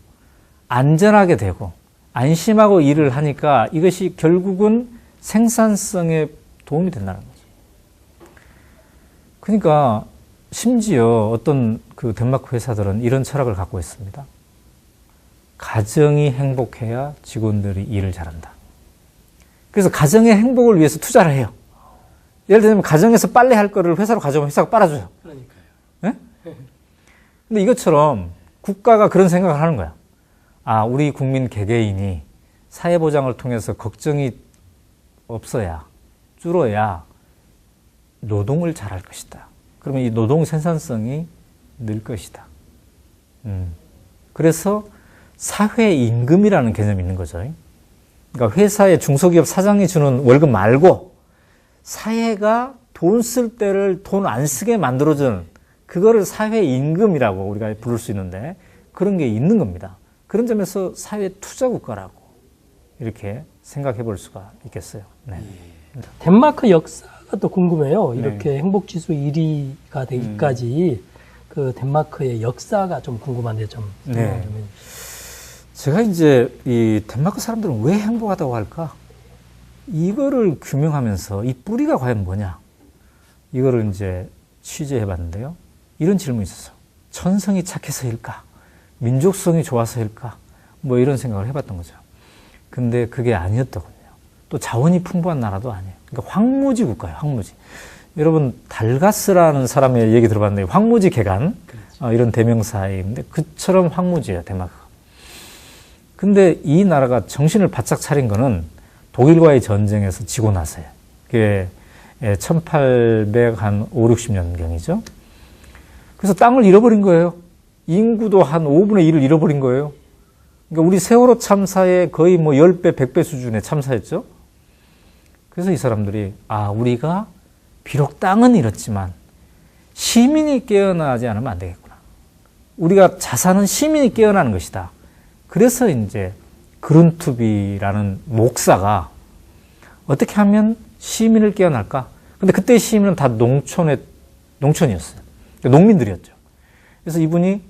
안전하게 되고 안심하고 일을 하니까 이것이 결국은 생산성에 도움이 된다는 거죠. 그러니까 심지어 어떤 그 덴마크 회사들은 이런 철학을 갖고 있습니다. 가정이 행복해야 직원들이 일을 잘한다. 그래서 가정의 행복을 위해서 투자를 해요. 예를 들면 가정에서 빨래 할 거를 회사로 가져오면 회사가 빨아줘요. 그러니까요. 네? 근데 이것처럼 국가가 그런 생각을 하는 거야. 우리 국민 개개인이 사회보장을 통해서 걱정이 없어야, 줄어야 노동을 잘할 것이다. 그러면 이 노동 생산성이 늘 것이다. 그래서 사회임금이라는 개념이 있는 거죠. 그러니까 회사의 중소기업 사장이 주는 월급 말고 사회가 돈 쓸 때를 돈 안 쓰게 만들어주는, 그거를 사회임금이라고 우리가 부를 수 있는데, 그런 게 있는 겁니다. 그런 점에서 사회투자국가라고 이렇게 생각해 볼 수가 있겠어요. 네. 덴마크 역사가 또 궁금해요. 네. 이렇게 행복지수 1위가 되기까지 그 덴마크의 역사가 좀 궁금한데 좀 설명 좀 해주세요. 제가 이제 이 덴마크 사람들은 왜 행복하다고 할까? 이거를 규명하면서 이 뿌리가 과연 뭐냐? 이거를 이제 취재해봤는데요. 이런 질문이 있었어요. 천성이 착해서일까? 민족성이 좋아서일까? 뭐 이런 생각을 해봤던 거죠. 근데 그게 아니었더군요. 또 자원이 풍부한 나라도 아니에요. 그러니까 황무지 국가예요. 황무지. 여러분 달가스라는 사람의 얘기 들어봤는데 황무지 개간 이런 대명사인데 그처럼 황무지예요. 덴마크가. 근데 이 나라가 정신을 바짝 차린 거는 독일과의 전쟁에서 지고 나서요. 그게 1805, 60년경이죠. 그래서 땅을 잃어버린 거예요. 인구도 한 5분의 1을 잃어버린 거예요. 그러니까 우리 세월호 참사의 거의 뭐 10배, 100배 수준의 참사였죠. 그래서 이 사람들이 우리가 비록 땅은 잃었지만 시민이 깨어나지 않으면 안 되겠구나. 우리가 자산은 시민이 깨어나는 것이다. 그래서 이제 그룬투비라는 목사가 어떻게 하면 시민을 깨어날까? 근데 그때 시민은 다 농촌이었어요. 그러니까 농민들이었죠. 그래서 이분이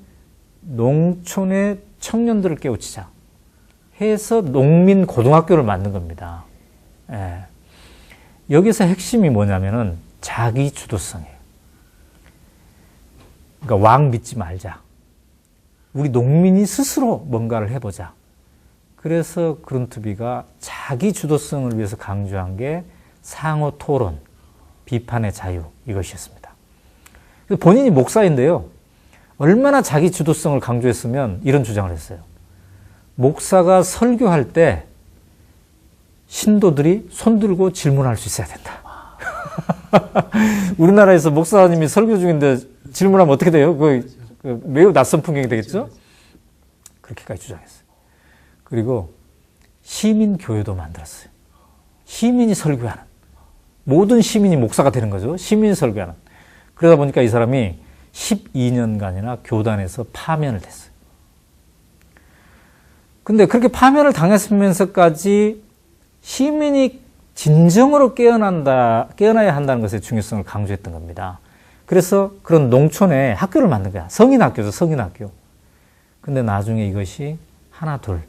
농촌의 청년들을 깨우치자 해서 농민 고등학교를 만든 겁니다. 예. 여기서 핵심이 뭐냐면은 자기 주도성이에요. 그러니까 왕 믿지 말자. 우리 농민이 스스로 뭔가를 해보자. 그래서 그룬트비가 자기 주도성을 위해서 강조한 게 상호 토론, 비판의 자유 이것이었습니다. 본인이 목사인데요. 얼마나 자기 주도성을 강조했으면 이런 주장을 했어요. 목사가 설교할 때 신도들이 손들고 질문할 수 있어야 된다. 우리나라에서 목사님이 설교 중인데 질문하면 어떻게 돼요? 매우 낯선 풍경이 되겠죠? 그렇게까지 주장했어요. 그리고 시민교회도 만들었어요. 시민이 설교하는. 모든 시민이 목사가 되는 거죠. 시민이 설교하는. 그러다 보니까 이 사람이 12년간이나 교단에서 파면을 됐어요. 근데 그렇게 파면을 당했으면서까지 시민이 진정으로 깨어나야 한다는 것의 중요성을 강조했던 겁니다. 그래서 그런 농촌에 학교를 만든 거야. 성인학교죠, 성인학교. 근데 나중에 이것이 하나, 둘,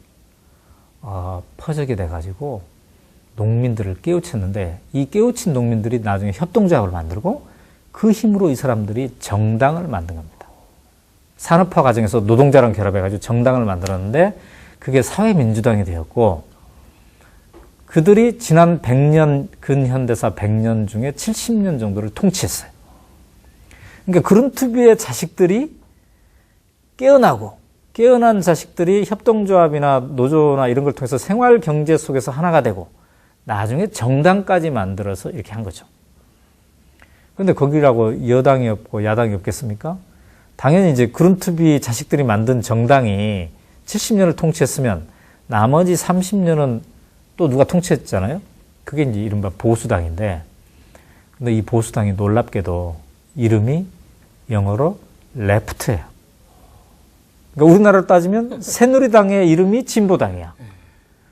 퍼지게 돼가지고 농민들을 깨우쳤는데 이 깨우친 농민들이 나중에 협동조합을 만들고 그 힘으로 이 사람들이 정당을 만든 겁니다. 산업화 과정에서 노동자랑 결합해가지고 정당을 만들었는데 그게 사회민주당이 되었고 그들이 지난 100년, 근현대사 100년 중에 70년 정도를 통치했어요. 그러니까 그룬트비의 자식들이 깨어난 자식들이 협동조합이나 노조나 이런 걸 통해서 생활 경제 속에서 하나가 되고 나중에 정당까지 만들어서 이렇게 한 거죠. 그런데 거기라고 여당이 없고 야당이 없겠습니까? 당연히 이제 그룬트비 자식들이 만든 정당이 70년을 통치했으면 나머지 30년은 또 누가 통치했잖아요? 그게 이제 이른바 보수당인데, 근데 이 보수당이 놀랍게도 이름이 영어로 레프트예요. 그러니까 우리나라로 따지면 새누리당의 이름이 진보당이야.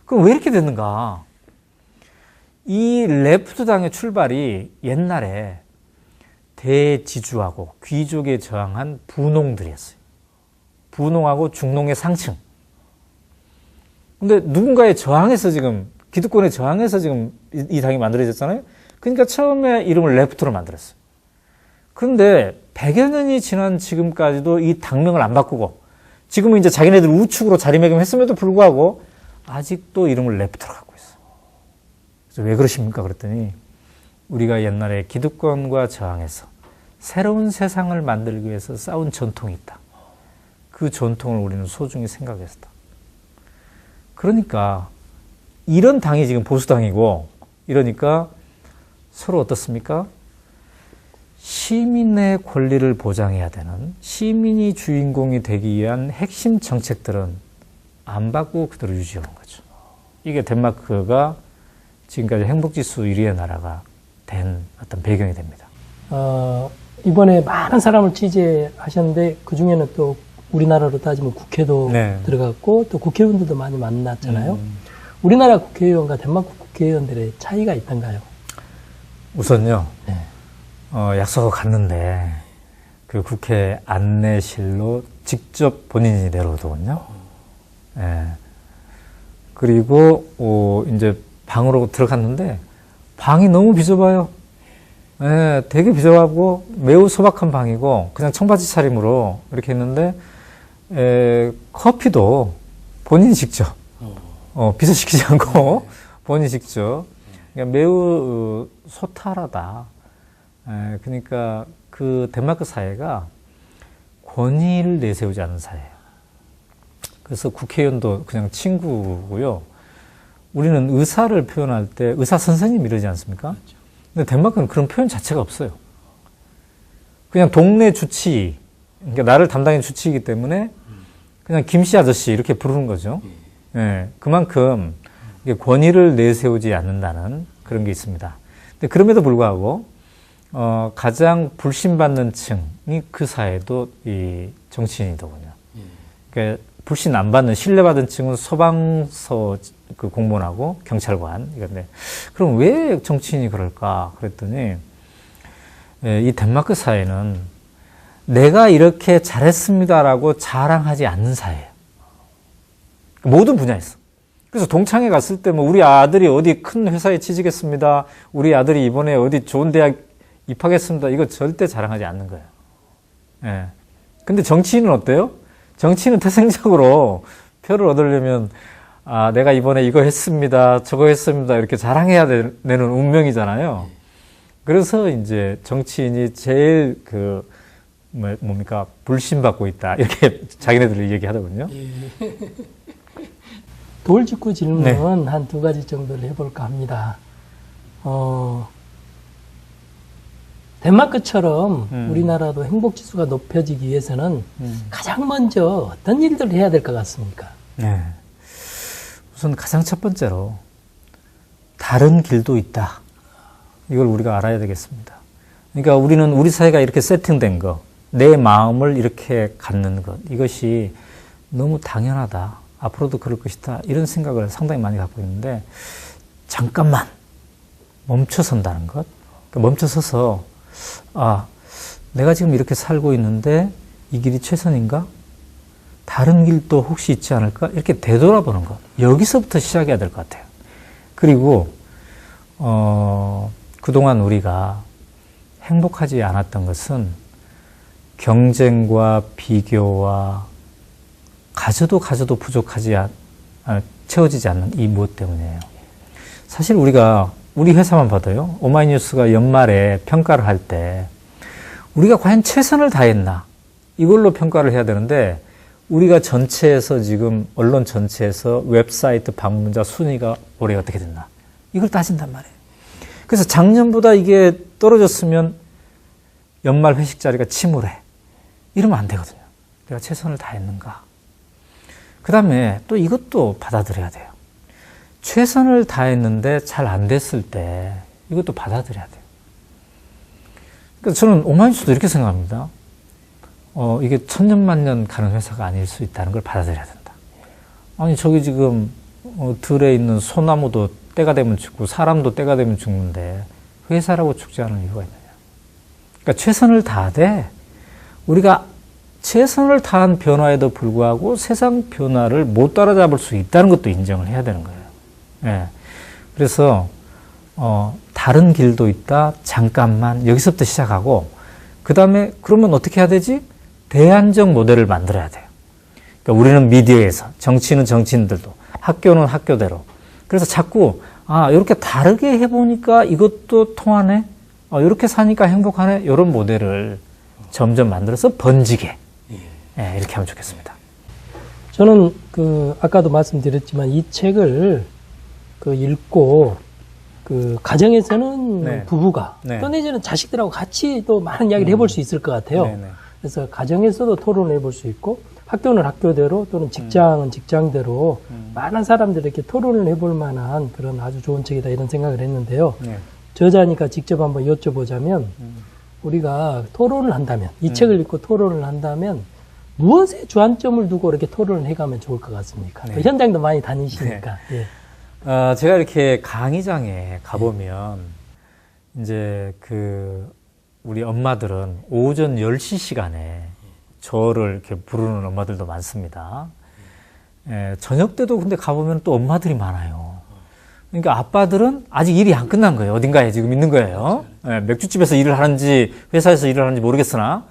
그럼 왜 이렇게 됐는가? 이 레프트당의 출발이 옛날에 대지주하고 귀족에 저항한 부농들이었어요. 부농하고 중농의 상층. 근데 누군가에 저항해서 지금, 기득권에 저항해서 지금 이 당이 만들어졌잖아요? 그러니까 처음에 이름을 레프트로 만들었어요. 그런데 100여 년이 지난 지금까지도 이 당명을 안 바꾸고 지금은 이제 자기네들 우측으로 자리매김했음에도 불구하고 아직도 이름을 레프트로 갖고 있어요. 그래서 왜 그러십니까? 그랬더니 우리가 옛날에 기득권과 저항해서 새로운 세상을 만들기 위해서 싸운 전통이 있다. 그 전통을 우리는 소중히 생각했다. 그러니까 이런 당이 지금 보수당이고 이러니까 서로 어떻습니까? 시민의 권리를 보장해야 되는 시민이 주인공이 되기 위한 핵심 정책들은 안 바꾸고 그대로 유지해온 거죠. 이게 덴마크가 지금까지 행복지수 1위의 나라가 된 어떤 배경이 됩니다. 이번에 많은 사람을 취재하셨는데 그 중에는 또 우리나라로 따지면 국회도 네. 들어갔고 또 국회의원들도 많이 만났잖아요. 우리나라 국회의원과 덴마크 국회의원들의 차이가 있던가요? 우선요. 네. 약속을 갔는데 그 국회 안내실로 직접 본인이 내려오더군요. 예. 그리고 이제 방으로 들어갔는데 방이 너무 비좁아요. 예, 되게 비좁하고 매우 소박한 방이고 그냥 청바지 차림으로 이렇게 했는데 커피도 본인이 직접 비서시키지 않고 본인이 직접 그러니까 매우 소탈하다. 그러니까 그 덴마크 사회가 권위를 내세우지 않는 사회예요. 그래서 국회의원도 그냥 친구고요. 우리는 의사를 표현할 때 의사 선생님 이러지 않습니까? 근데 덴마크는 그런 표현 자체가 없어요. 그냥 동네 주치의, 그러니까 나를 담당인 주치이기 때문에 그냥 김씨 아저씨 이렇게 부르는 거죠. 예, 그만큼 이게 권위를 내세우지 않는다는 그런 게 있습니다. 근데 그럼에도 불구하고 가장 불신받는 층이 그 사회도 이 정치인이더군요. 그러니까 불신 안 받는 신뢰받은 층은 소방서 그 공무원하고 경찰관 이건데 그럼 왜 정치인이 그럴까 그랬더니 이 덴마크 사회는 내가 이렇게 잘했습니다라고 자랑하지 않는 사회예요. 모든 분야에서. 그래서 동창회 갔을 때 뭐 우리 아들이 어디 큰 회사에 취직했습니다. 우리 아들이 이번에 어디 좋은 대학 입학했습니다. 이거 절대 자랑하지 않는 거예요. 예. 근데 정치인은 어때요? 정치인은 태생적으로 표를 얻으려면 내가 이번에 이거 했습니다. 저거 했습니다. 이렇게 자랑해야 되는 운명이잖아요. 그래서 이제 정치인이 제일 뭡니까? 불신받고 있다. 이렇게 자기네들이 얘기하더군요. 돌직구 질문 한 두 가지 정도를 해볼까 합니다. 덴마크처럼 우리나라도 행복지수가 높여지기 위해서는 가장 먼저 어떤 일들을 해야 될 것 같습니까? 네. 우선 가장 첫 번째로 다른 길도 있다. 이걸 우리가 알아야 되겠습니다. 그러니까 우리는 우리 사회가 이렇게 세팅된 거, 내 마음을 이렇게 갖는 것, 이것이 너무 당연하다. 앞으로도 그럴 것이다. 이런 생각을 상당히 많이 갖고 있는데 잠깐만 멈춰선다는 것. 그러니까 멈춰서서 내가 지금 이렇게 살고 있는데 이 길이 최선인가? 다른 길도 혹시 있지 않을까? 이렇게 되돌아보는 것. 여기서부터 시작해야 될 것 같아요. 그리고 그동안 우리가 행복하지 않았던 것은 경쟁과 비교와 가져도 부족하지 채워지지 않는 이 무엇 때문이에요. 사실 우리 회사만 봐도요. 오마이뉴스가 연말에 평가를 할 때 우리가 과연 최선을 다했나 이걸로 평가를 해야 되는데 우리가 전체에서 지금 언론 전체에서 웹사이트 방문자 순위가 올해 어떻게 됐나 이걸 따진단 말이에요. 그래서 작년보다 이게 떨어졌으면 연말 회식 자리가 침울해 이러면 안 되거든요. 내가 최선을 다했는가. 그 다음에 또 이것도 받아들여야 돼요. 최선을 다했는데 잘 안 됐을 때 이것도 받아들여야 돼요. 그러니까 저는 오마이뉴스도 이렇게 생각합니다. 이게 천년만년 가는 회사가 아닐 수 있다는 걸 받아들여야 된다. 아니 저기 지금 들에 있는 소나무도 때가 되면 죽고 사람도 때가 되면 죽는데 회사라고 죽지 않을 이유가 있느냐. 그러니까 최선을 다하되 우리가 최선을 다한 변화에도 불구하고 세상 변화를 못 따라잡을 수 있다는 것도 인정을 해야 되는 거예요. 예. 그래서 다른 길도 있다. 잠깐만 여기서부터 시작하고 그 다음에 그러면 어떻게 해야 되지? 대안적 모델을 만들어야 돼요. 그러니까 우리는 미디어에서 정치는 정치인들도 학교는 학교대로 그래서 자꾸 이렇게 다르게 해보니까 이것도 통하네. 이렇게 사니까 행복하네. 이런 모델을 점점 만들어서 번지게 이렇게 하면 좋겠습니다. 저는 아까도 말씀드렸지만 이 책을 읽고 가정에서는 부부가 또 내지는 자식들하고 같이 또 많은 이야기를 해볼 수 있을 것 같아요. 그래서 가정에서도 토론을 해볼 수 있고 학교는 학교대로 또는 직장은 직장대로 많은 사람들이 이렇게 토론을 해볼 만한 그런 아주 좋은 책이다 이런 생각을 했는데요. 저자니까 직접 한번 여쭤보자면 우리가 토론을 한다면 이 책을 읽고 토론을 한다면 무엇에 주안점을 두고 이렇게 토론을 해가면 좋을 것 같습니까? 현장도 많이 다니시니까. 제가 이렇게 강의장에 가보면 이제 우리 엄마들은 오전 10시 시간에 저를 이렇게 부르는 엄마들도 많습니다. 저녁 때도 근데 가보면 또 엄마들이 많아요. 그러니까 아빠들은 아직 일이 안 끝난 거예요. 어딘가에 지금 있는 거예요. 맥주집에서 일을 하는지 회사에서 일을 하는지 모르겠으나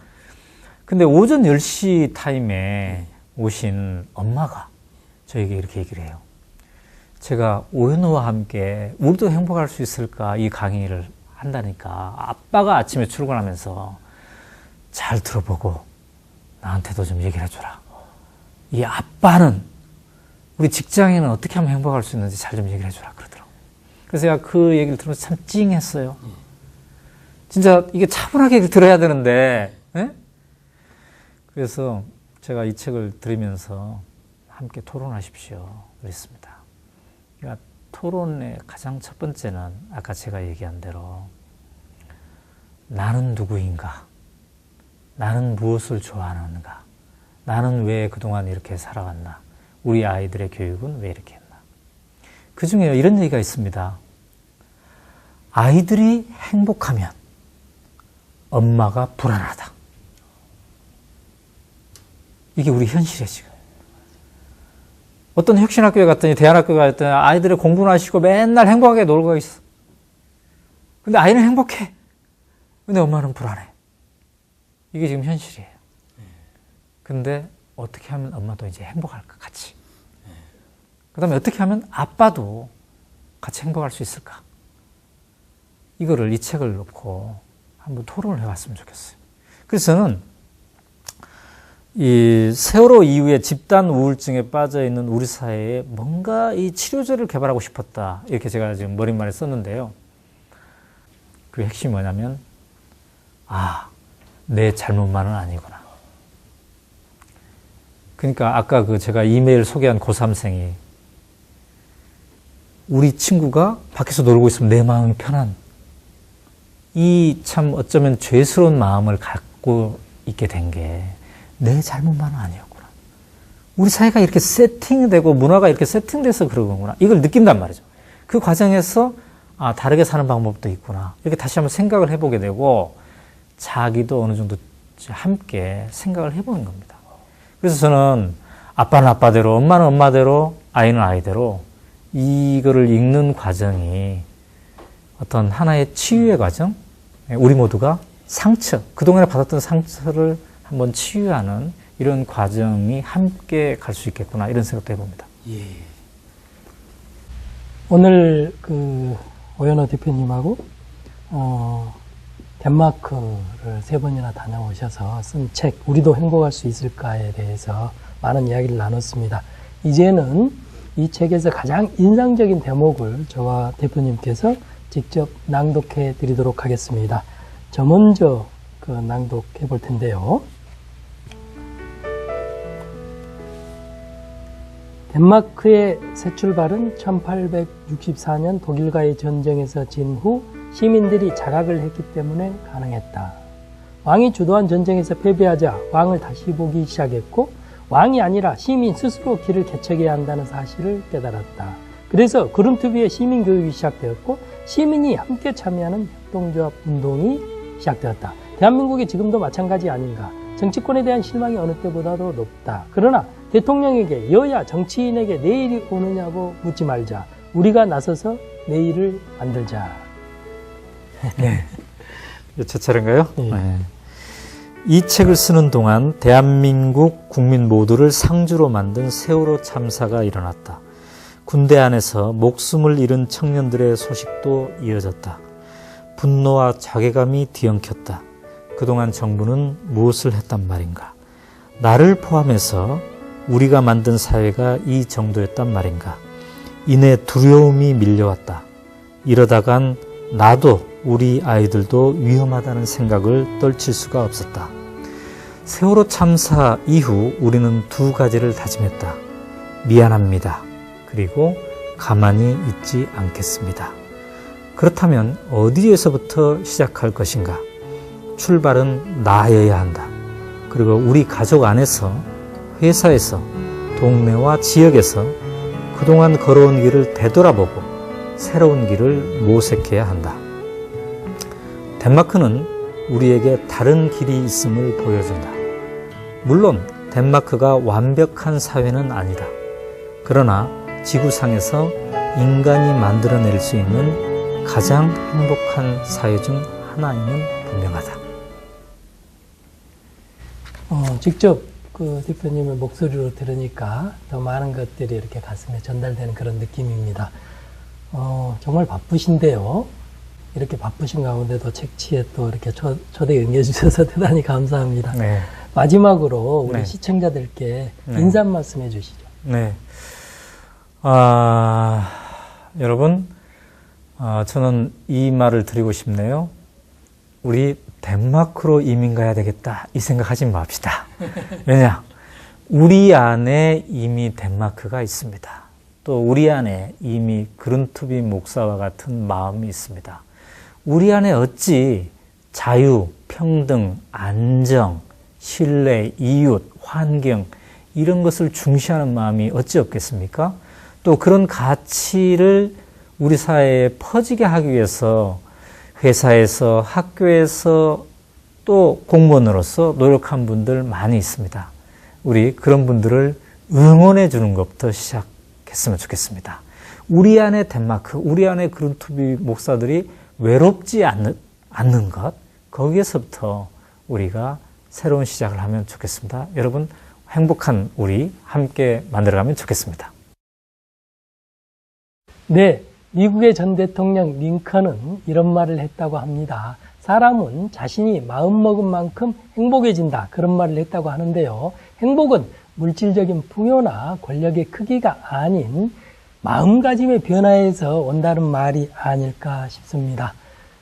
근데 오전 10시 타임에 오신 엄마가 저에게 이렇게 얘기를 해요. 제가 오연우와 함께 우리도 행복할 수 있을까 이 강의를 한다니까 아빠가 아침에 출근하면서 잘 들어보고 나한테도 좀 얘기를 해줘라. 이 아빠는 우리 직장인은 어떻게 하면 행복할 수 있는지 잘 좀 얘기를 해줘라 그러더라고요. 그래서 제가 그 얘기를 들으면서 참 찡했어요. 진짜 이게 차분하게 들어야 되는데 예? 그래서 제가 이 책을 들으면서 함께 토론하십시오 그랬습니다. 그러니까 토론의 가장 첫 번째는 아까 제가 얘기한 대로 나는 누구인가? 나는 무엇을 좋아하는가? 나는 왜 그동안 이렇게 살아왔나? 우리 아이들의 교육은 왜 이렇게 했나? 그 중에 이런 얘기가 있습니다. 아이들이 행복하면 엄마가 불안하다. 이게 우리 현실이에요, 지금. 어떤 혁신학교에 갔더니, 대안학교에 갔더니 아이들의 공부는 하시고 맨날 행복하게 놀고 있어. 근데 아이는 행복해. 근데 엄마는 불안해. 이게 지금 현실이에요. 근데 어떻게 하면 엄마도 이제 행복할까, 같이. 그 다음에 어떻게 하면 아빠도 같이 행복할 수 있을까? 이거를 이 책을 놓고 한번 토론을 해봤으면 좋겠어요. 그래서 저는 이 세월호 이후에 집단 우울증에 빠져 있는 우리 사회에 뭔가 이 치료제를 개발하고 싶었다. 이렇게 제가 지금 머릿말에 썼는데요. 그 핵심이 뭐냐면, 내 잘못만은 아니구나. 그러니까 아까 그 제가 이메일 소개한 고3생이 우리 친구가 밖에서 놀고 있으면 내 마음이 편한 이 참 어쩌면 죄스러운 마음을 갖고 있게 된 게 내 잘못만은 아니었구나. 우리 사회가 이렇게 세팅되고 문화가 이렇게 세팅돼서 그런 거구나. 이걸 느낀단 말이죠. 그 과정에서 다르게 사는 방법도 있구나. 이렇게 다시 한번 생각을 해보게 되고 자기도 어느 정도 함께 생각을 해보는 겁니다. 그래서 저는 아빠는 아빠대로, 엄마는 엄마대로, 아이는 아이대로 이거를 읽는 과정이 어떤 하나의 치유의 과정, 우리 모두가 상처, 그동안에 받았던 상처를 한번 치유하는 이런 과정이 함께 갈 수 있겠구나 이런 생각도 해봅니다. 예. 오늘 그 오연호 대표님하고 덴마크를 3번이나 다녀오셔서 쓴 책 우리도 행복할 수 있을까에 대해서 많은 이야기를 나눴습니다. 이제는 이 책에서 가장 인상적인 대목을 저와 대표님께서 직접 낭독해 드리도록 하겠습니다. 저 먼저 그 낭독해 볼 텐데요. 덴마크의 새 출발은 1864년 독일과의 전쟁에서 진 후 시민들이 자각을 했기 때문에 가능했다. 왕이 주도한 전쟁에서 패배하자 왕을 다시 보기 시작했고 왕이 아니라 시민 스스로 길을 개척해야 한다는 사실을 깨달았다. 그래서 그림투비의 시민 교육이 시작되었고 시민이 함께 참여하는 협동조합 운동이 시작되었다. 대한민국이 지금도 마찬가지 아닌가. 정치권에 대한 실망이 어느 때보다도 높다. 그러나 대통령에게 여야 정치인에게 내일이 오느냐고 묻지 말자. 우리가 나서서 내일을 만들자. 네. 제 차례인가요? 네. 네. 이 책을 쓰는 동안 대한민국 국민 모두를 상주로 만든 세월호 참사가 일어났다. 군대 안에서 목숨을 잃은 청년들의 소식도 이어졌다. 분노와 자괴감이 뒤엉켰다. 그동안 정부는 무엇을 했단 말인가? 나를 포함해서 우리가 만든 사회가 이 정도였단 말인가? 이내 두려움이 밀려왔다. 이러다간 나도 우리 아이들도 위험하다는 생각을 떨칠 수가 없었다. 세월호 참사 이후 우리는 2가지를 다짐했다. 미안합니다. 그리고 가만히 있지 않겠습니다. 그렇다면 어디에서부터 시작할 것인가? 출발은 나여야 한다. 그리고 우리 가족 안에서, 회사에서, 동네와 지역에서 그동안 걸어온 길을 되돌아보고 새로운 길을 모색해야 한다. 덴마크는 우리에게 다른 길이 있음을 보여준다. 물론 덴마크가 완벽한 사회는 아니다. 그러나 지구상에서 인간이 만들어낼 수 있는 가장 행복한 사회 중 하나임은 분명하다. 직접 그 대표님의 목소리로 들으니까 더 많은 것들이 이렇게 가슴에 전달되는 그런 느낌입니다. 정말 바쁘신데요. 이렇게 바쁘신 가운데도 책치에 또 이렇게 초대 응해주셔서 대단히 감사합니다. 네. 마지막으로 우리 네. 시청자들께 네. 인사 말씀 해주시죠. 네. 여러분, 저는 이 말을 드리고 싶네요. 우리 덴마크로 이민 가야 되겠다, 이 생각하지 맙시다. 왜냐? 우리 안에 이미 덴마크가 있습니다. 또 우리 안에 이미 그룬투비 목사와 같은 마음이 있습니다. 우리 안에 어찌 자유, 평등, 안정, 신뢰, 이웃, 환경 이런 것을 중시하는 마음이 어찌 없겠습니까? 또 그런 가치를 우리 사회에 퍼지게 하기 위해서 회사에서, 학교에서 또 공무원으로서 노력한 분들 많이 있습니다. 우리 그런 분들을 응원해 주는 것부터 시작했으면 좋겠습니다. 우리 안에 덴마크, 우리 안에 그룬투비 목사들이 외롭지 않는 것, 거기에서부터 우리가 새로운 시작을 하면 좋겠습니다. 여러분, 행복한 우리 함께 만들어가면 좋겠습니다. 네, 미국의 전 대통령 링컨은 이런 말을 했다고 합니다. 사람은 자신이 마음먹은 만큼 행복해진다, 그런 말을 했다고 하는데요. 행복은 물질적인 풍요나 권력의 크기가 아닌 마음가짐의 변화에서 온다는 말이 아닐까 싶습니다.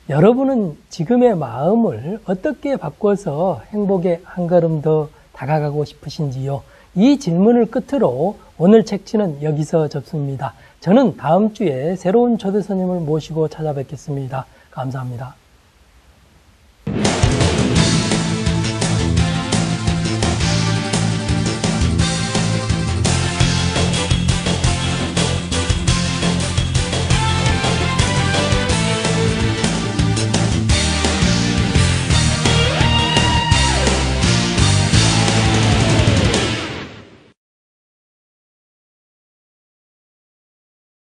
여러분은 지금의 마음을 어떻게 바꿔서 행복에 한 걸음 더 다가가고 싶으신지요? 이 질문을 끝으로 오늘 책치는 여기서 접습니다. 저는 다음 주에 새로운 초대 손님을 모시고 찾아뵙겠습니다. 감사합니다.